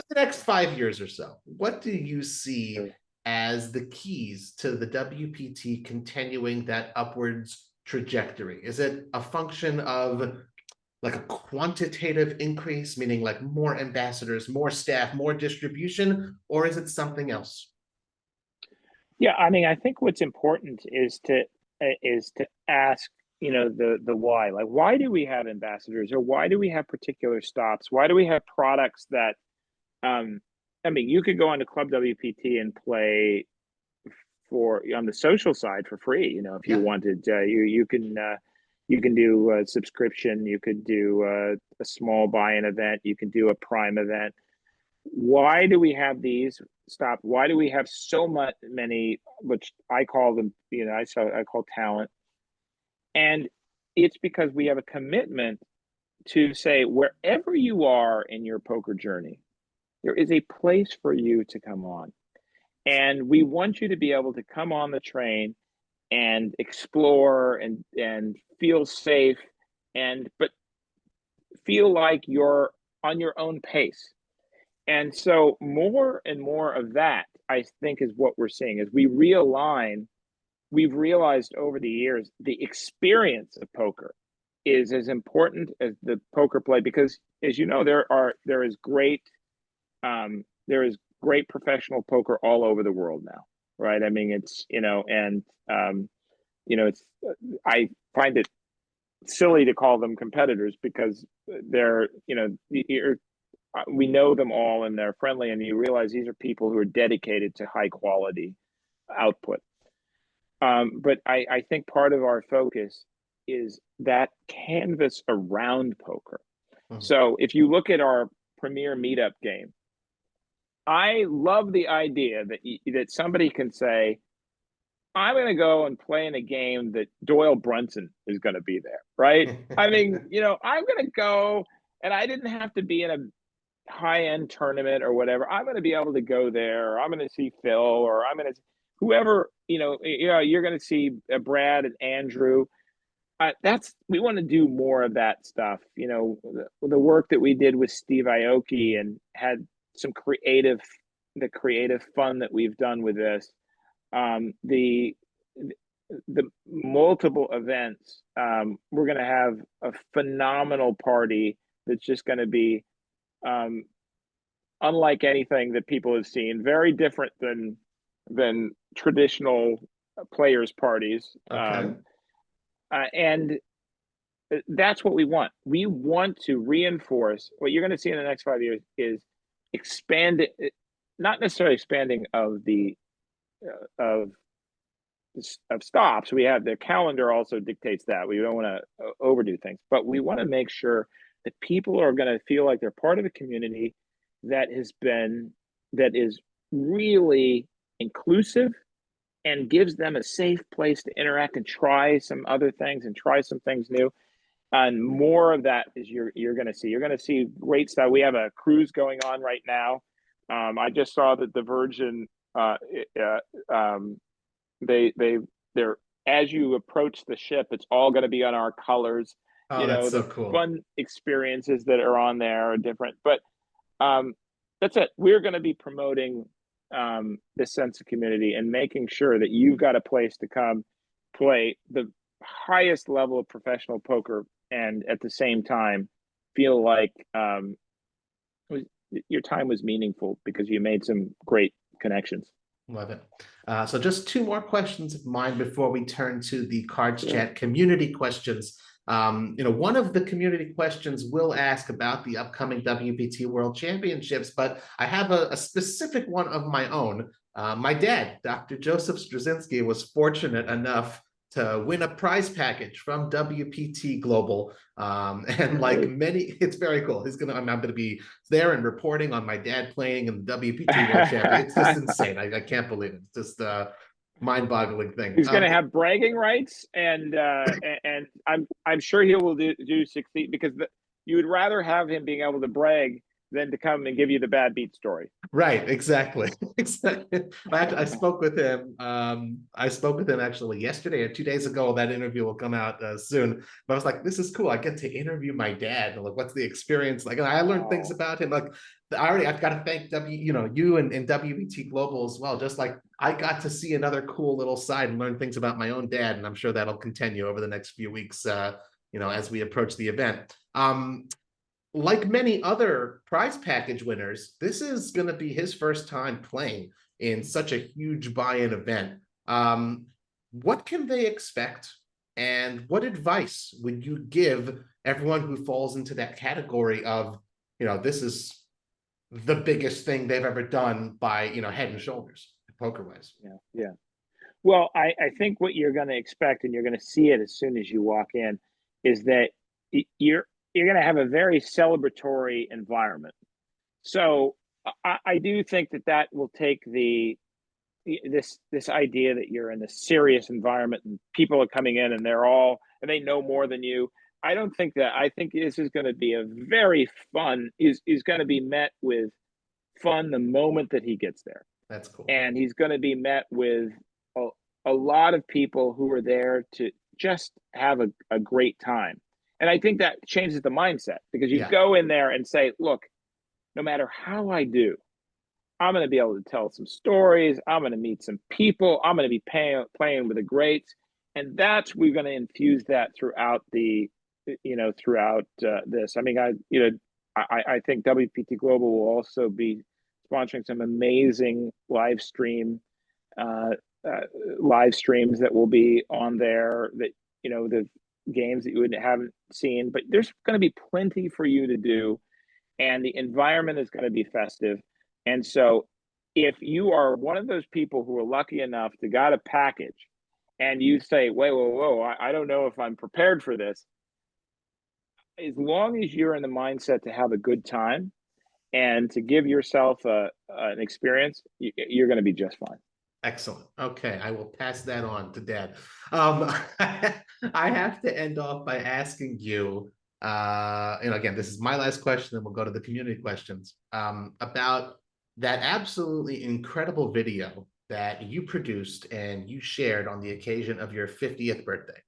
the next 5 years or so, what do you see as the keys to the WPT continuing that upwards trajectory? Is it a function of like a quantitative increase, meaning like more ambassadors, more staff, more distribution, or is it something else? Yeah, I mean, I think what's important is to ask, the why. Like, why do we have ambassadors, or why do we have particular stops? Why do we have products that I mean, you could go on to Club WPT and play on the social side for free. If you wanted, you can do a subscription. You could do a small buy-in event. You can do a prime event. Why do we have these stop? Why do we have so many, which I call them, I call talent, and it's because we have a commitment to say, wherever you are in your poker journey, there is a place for you to come on. And we want you to be able to come on the train and explore and feel safe, but feel like you're on your own pace. And so more and more of that, I think, is what we're seeing as we realign. We've realized over the years, the experience of poker is as important as the poker play, because, as you know, there is great professional poker all over the world now, right? I mean, it's it's I find it silly to call them competitors, because they're we know them all and they're friendly, and you realize these are people who are dedicated to high quality output. But I think part of our focus is that canvas around poker. Mm-hmm. So if you look at our premier meetup game, I love the idea that somebody can say, I'm going to go and play in a game that Doyle Brunson is going to be there, right? I mean, I'm going to go, and I didn't have to be in a high-end tournament or whatever. I'm going to be able to go there, or I'm going to see Phil, or I'm going to whoever, you're going to see Brad and Andrew. We want to do more of that stuff. The work that we did with Steve Aoki and had some creative fun that we've done with this. The multiple events. We're going to have a phenomenal party that's just going to be unlike anything that people have seen. Very different than traditional players' parties. Okay. And that's what we want. We want to reinforce what you're going to see in the next 5 years is not necessarily expanding of of stops. We have the calendar also dictates that we don't want to overdo things, but we want to make sure that people are going to feel like they're part of a community that is really inclusive and gives them a safe place to interact and try some other things and try some things new. And more of that is you're going to see. You're going to see great stuff. We have a cruise going on right now. I just saw that the Virgin, they're as you approach the ship, it's all going to be on our colors. Oh, that's so cool. Fun experiences that are on there are different, but that's it. We're going to be promoting this sense of community and making sure that you've got a place to come play the highest level of professional poker, and at the same time feel like your time was meaningful because you made some great connections. Love it. So just two more questions of mine before we turn to the Cards Chat community questions. One of the community questions will ask about the upcoming WPT World Championships, but I have a specific one of my own. My dad, Dr. Joseph Straczynski, was fortunate enough to win a prize package from WPT Global. And like many, it's very cool. I'm going to be there and reporting on my dad playing in the WPT World Championship. It's just insane. I can't believe it. It's just mind-boggling thing. He's going to have bragging rights, and I'm sure he will do succeed, because you would rather have him being able to brag than to come and give you the bad beat story. Right, exactly. Exactly. I spoke with him. I spoke with him actually yesterday or 2 days ago. That interview will come out soon. But I was like, this is cool. I get to interview my dad. Like, what's the experience like? And I learned things about him. Like, I've got to thank you and WPT Global as well. Just like I got to see another cool little side and learn things about my own dad, and I'm sure that'll continue over the next few weeks. As we approach the event. Like many other prize package winners, this is going to be his first time playing in such a huge buy-in event. What can they expect, and what advice would you give everyone who falls into that category of, this is the biggest thing they've ever done by, head and shoulders, poker-wise? Yeah. Well, I think what you're going to expect, and you're going to see it as soon as you walk in, is that you're going to have a very celebratory environment. So I do think that will take this idea that you're in a serious environment and people are coming in and they know more than you. I don't think that. I think this is going to be a very fun, is going to be met with fun the moment that he gets there. That's cool. And he's going to be met with a lot of people who are there to just have a great time. And I think that changes the mindset, because you go in there and say, look, no matter how I do, I'm going to be able to tell some stories. I'm going to meet some people. I'm going to be playing with the greats. And we're going to infuse that throughout this. I mean, I think WPT Global will also be sponsoring some amazing live streams that will be on there, that, the games that you haven't seen, but there's going to be plenty for you to do, and the environment is going to be festive. And so if you are one of those people who are lucky enough to got a package and you say, whoa, I don't know if I'm prepared for this, as long as you're in the mindset to have a good time and to give yourself an experience, you're going to be just fine. Excellent. Okay, I will pass that on to Dad. I have to end off by asking you, again, this is my last question, then we'll go to the community questions, about that absolutely incredible video that you produced and you shared on the occasion of your 50th birthday.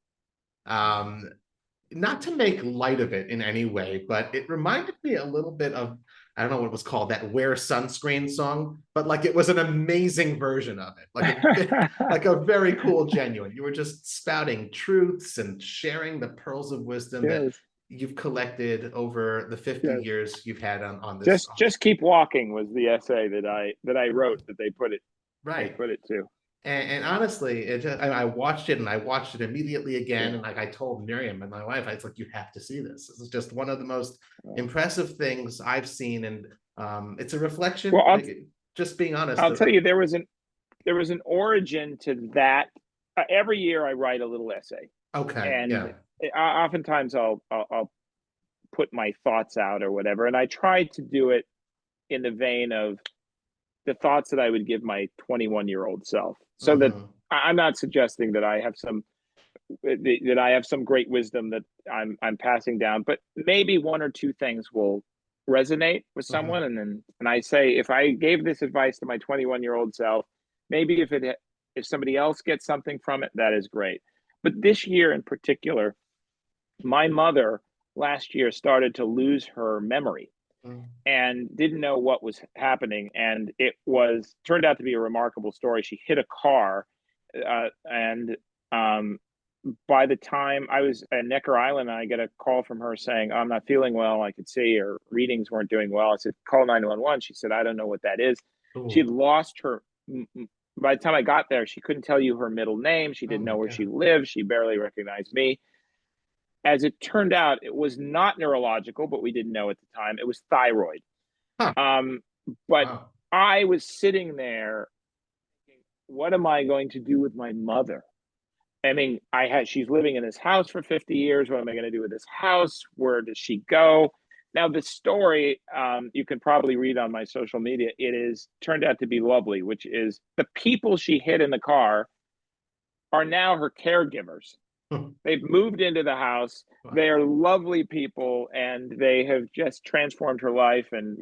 Not to make light of it in any way, but it reminded me a little bit of, I don't know what it was called, that Wear Sunscreen song, but like it was an amazing version of it, like a very cool, genuine. You were just spouting truths and sharing the pearls of wisdom that you've collected over the 50 years you've had on this. Just keep walking was the essay that I wrote, that they put it right. They put it to. And honestly, I watched it, and I watched it immediately again. And like I told Miriam and my wife, I was like, you have to see this. This is just one of the most impressive things I've seen. And it's a reflection. Well, just being honest. I'll tell you, there was an origin to that every year I write a little essay, Okay. and Yeah. oftentimes I'll put my thoughts out or whatever, and I try to do it in the vein of the thoughts that I would give my 21-year-old self. So that Hmm. I'm not suggesting that I have some great wisdom that I'm passing down, but maybe one or two things will resonate with Hmm. someone, and I say, if I gave this advice to my 21-year-old self, maybe if somebody else gets something from it, that is great. But this year in particular, my mother last year started to lose her memory and didn't know what was happening, and it was turned out to be a remarkable story. She hit a car, and by the time I was at Necker Island, I get a call from her saying, "I'm not feeling well. I could see her readings weren't doing well." I said, "Call 911." She said, "I don't know what that is." She Ooh. had lost her. By the time I got there, she couldn't tell you her middle name. She Oh didn't my know where she God. lived. She barely recognized me. As it turned out, it was not neurological, but we didn't know at the time. It was thyroid. Huh. Um, but Wow. I was sitting there thinking, what am I going to do with my mother? I mean, she's living in this house for 50 years. What am I going to do with this house? Where does she go? Now, the story, you can probably read on my social media. It is turned out to be lovely, which is the people she hit in the car are now her caregivers. They've moved into the house. They Wow. are lovely people, and they have just transformed her life. And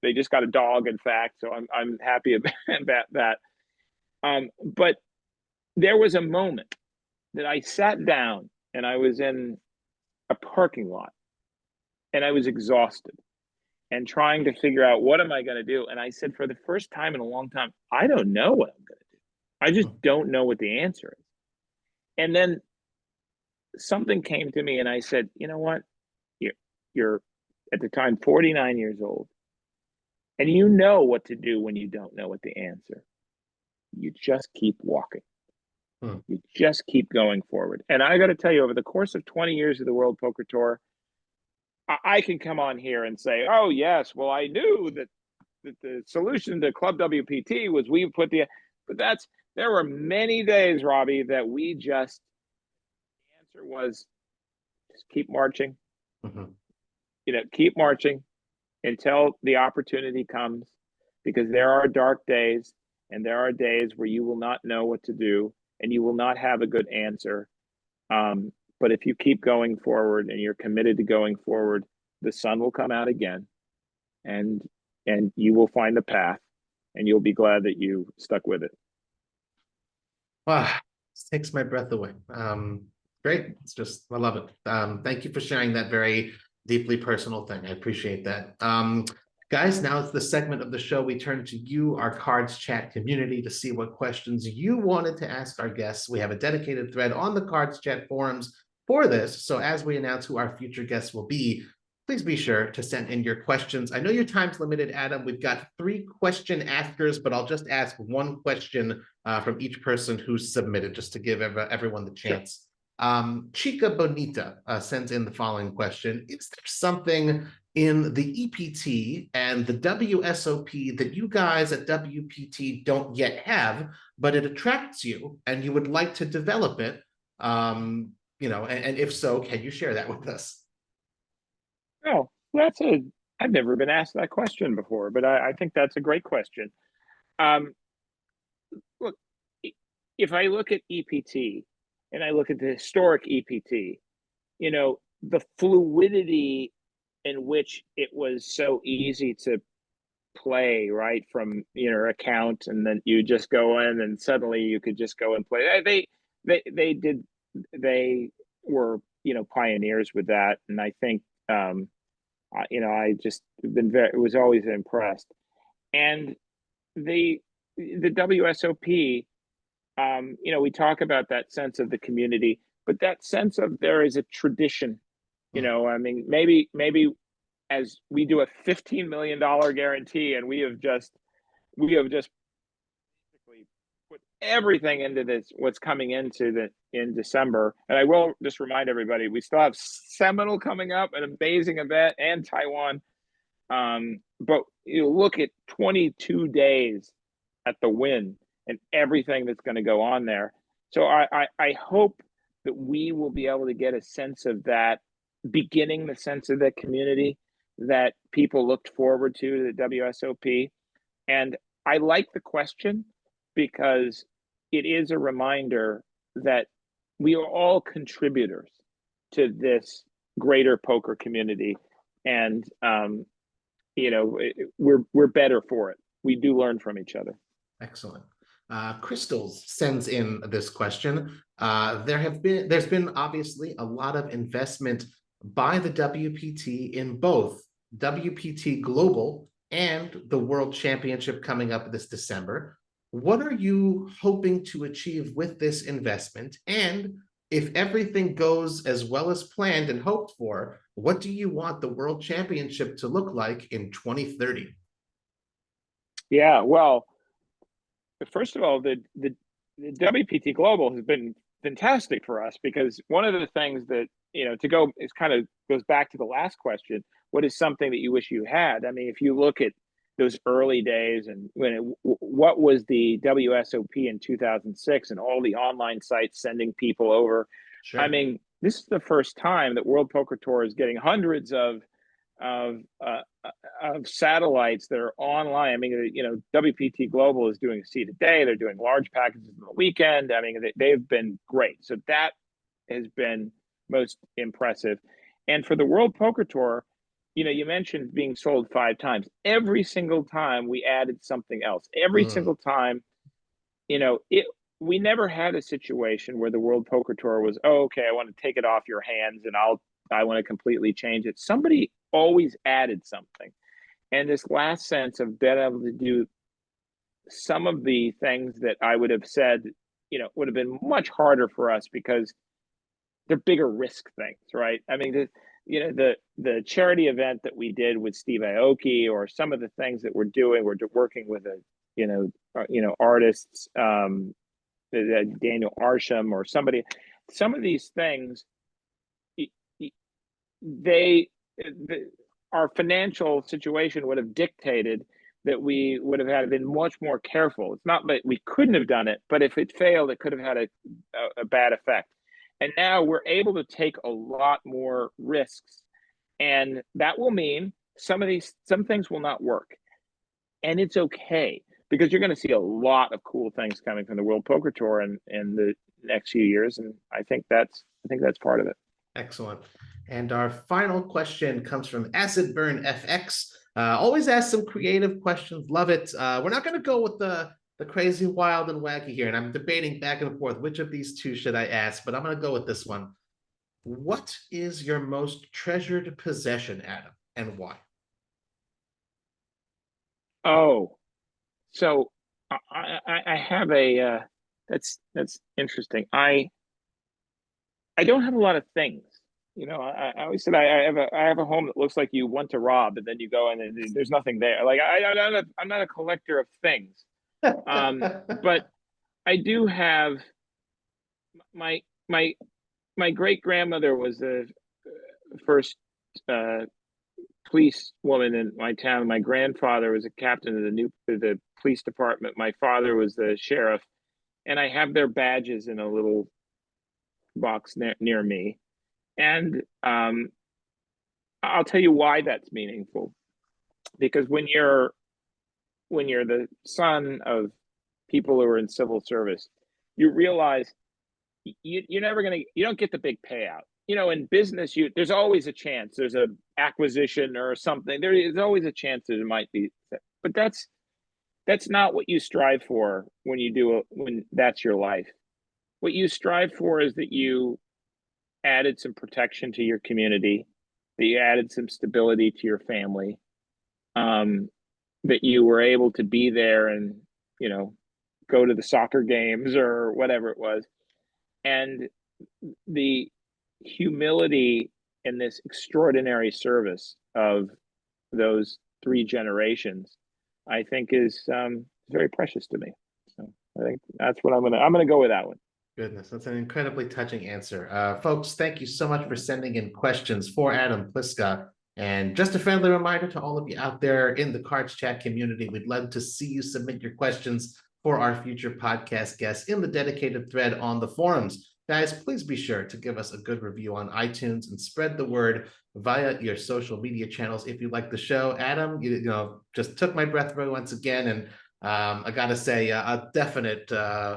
they just got a dog, in fact. So I'm happy about that. But there was a moment that I sat down and I was in a parking lot and I was exhausted and trying to figure out what am I going to do. And I said, for the first time in a long time, I don't know what I'm going to do. I just don't know what the answer is. And then something came to me and I said, you know what? You're at the time 49 years old, and you know what to do when you don't know what the answer. You just keep walking. Hmm. You just keep going forward. And I got to tell you, over the course of 20 years of the World Poker Tour, I can come on here and say, oh, yes, well, I knew that the solution to Club WPT was we put but there were many days, Robbie, that the answer was just keep marching, Hmm. keep marching until the opportunity comes, because there are dark days and there are days where you will not know what to do and you will not have a good answer. But if you keep going forward and you're committed to going forward, the sun will come out again, and you will find the path, and you'll be glad that you stuck with it. Wow. This takes my breath away. Great. It's just, I love it. Thank you for sharing that very deeply personal thing. I appreciate that. Guys, now it's the segment of the show we turn to you, our Cards Chat community, to see what questions you wanted to ask our guests. We have a dedicated thread on the Cards Chat forums for this. So as we announce who our future guests will be, please be sure to send in your questions. I know your time's limited, Adam. We've got 3 question askers, but I'll just ask one question from each person who's submitted, just to give everyone the Sure. chance. Chica Bonita sends in the following question. Is there something in the EPT and the WSOP that you guys at WPT don't yet have, but it attracts you and you would like to develop it? And if so, can you share that with us? Oh, I've never been asked that question before, but I think that's a great question. Um, Look, if I look at EPT and I look at the historic EPT, the fluidity in which it was so easy to play right from account, and then you just go in and suddenly you could just go and play. They were pioneers with that, and I think I just been was always impressed. And the WSOP, we talk about that sense of the community, but that sense of there is a tradition. I mean, maybe as we do a $15 million guarantee, and we have just basically put everything into this, what's coming in December. And I will just remind everybody, we still have Seminole coming up, an amazing event, and Taiwan. But you look at 22 days at the Win and everything that's going to go on there. So I hope that we will be able to get a sense of that, beginning the sense of the community that people looked forward to the WSOP. And I like the question because it is a reminder that we are all contributors to this greater poker community, and we're better for it. We do learn from each other. Excellent. Crystals sends in this question. There's been obviously a lot of investment by the WPT in both WPT Global and the World Championship coming up this December. What are you hoping to achieve with this investment? And if everything goes as well as planned and hoped for, what do you want the World Championship to look like in 2030? Yeah, well, first of all, the WPT Global has been fantastic for us, because one of the things that, is kind of goes back to the last question, what is something that you wish you had? I mean, if you look at those early days and what was the WSOP in 2006 and all the online sites sending people over. Sure. I mean, this is the first time that World Poker Tour is getting hundreds of satellites that are online. I mean, WPT Global is doing a seat a day. They're doing large packages on the weekend. I mean, they've been great. So that has been most impressive. And for the World Poker Tour, you mentioned being sold 5 times. Every single time we added something else. Every single time, we never had a situation where the World Poker Tour was, oh, okay, I want to take it off your hands and I want to completely change it. Somebody always added something. And this last sense of being able to do some of the things that I would have said, would have been much harder for us because they're bigger risk things, right? I mean, the charity event that we did with Steve Aoki, or some of the things that we're doing, we're working with artists, Daniel Arsham or somebody. Some of these things, our financial situation would have dictated that we would have had to been much more careful. It's not that we couldn't have done it, but if it failed, it could have had a bad effect. And now we're able to take a lot more risks, and that will mean some things will not work, and it's okay, because you're going to see a lot of cool things coming from the World Poker Tour in the next few years, and I think that's part of it. Excellent. And our final question comes from Acid Burn FX. Always ask some creative questions. Love it. We're not going to go with the crazy, wild, and wacky here, and I'm debating back and forth which of these two should I ask, but I'm going to go with this one. What is your most treasured possession, Adam, and why? Oh, so I have a that's interesting. I don't have a lot of things. I always said I have a home that looks like you went to rob, and then you go in and there's nothing there. Like I'm not a collector of things. But I do have my great grandmother was the first police woman in my town. My grandfather was a captain of the police department. My father was the sheriff, and I have their badges in a little box near me. And I'll tell you why that's meaningful, because when you're the son of people who are in civil service, you realize you don't get the big payout. In business, there's always a chance. There's a acquisition or something. There's always a chance that it might be, but that's not what you strive for when that's your life. What you strive for is that you added some protection to your community, that you added some stability to your family, that you were able to be there and go to the soccer games or whatever it was. And the humility in this extraordinary service of those 3 generations, I think is very precious to me. So I think that's what I'm gonna go with that one. Goodness, that's an incredibly touching answer. Folks, thank you so much for sending in questions for Adam Pliska. And just a friendly reminder to all of you out there in the Cards Chat community, we'd love to see you submit your questions for our future podcast guests in the dedicated thread on the forums. Guys, please be sure to give us a good review on iTunes and spread the word via your social media channels if you like the show. Adam, you know, just took my breath away once again, and I got to say, a definite,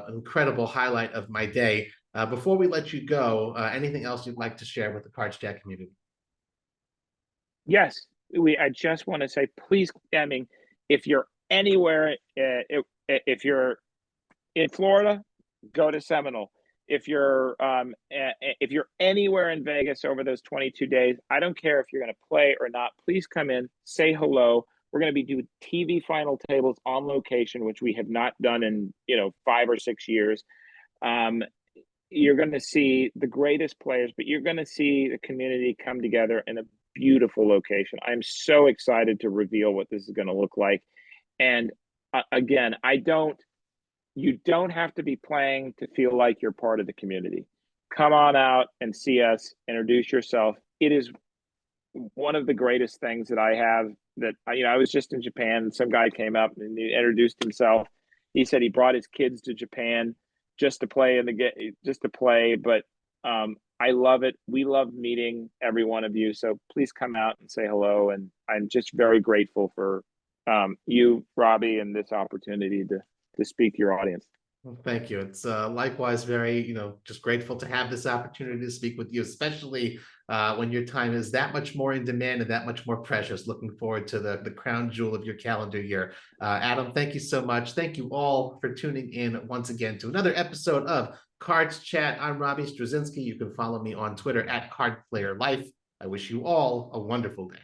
incredible highlight of my day. Before we let you go, anything else you'd like to share with the CardsChat community? Yes, I just want to say, please, I mean, if you're anywhere, if you're in Florida, go to Seminole. If you're anywhere in Vegas over those 22 days, I don't care if you're going to play or not. Please come in, say hello. We're going to be doing TV final tables on location, which we have not done in 5 or 6 years. You're going to see the greatest players, but you're going to see the community come together in a beautiful location. I'm so excited to reveal what this is going to look like. And again, you don't have to be playing to feel like you're part of the community. Come on out and see us, introduce yourself. It is one of the greatest things that I have. That I was just in Japan, and some guy came up and he introduced himself. He said he brought his kids to Japan just to play but I love it. We love meeting every one of you. So please come out and say hello. And I'm just very grateful for you, Robbie, and this opportunity to speak to your audience. Well, thank you. It's likewise very, just grateful to have this opportunity to speak with you, especially when your time is that much more in demand and that much more precious. Looking forward to the crown jewel of your calendar year. Adam, thank you so much. Thank you all for tuning in once again to another episode of Cards Chat. I'm Robbie Straczynski. You can follow me on Twitter @CardPlayerLife. I wish you all a wonderful day.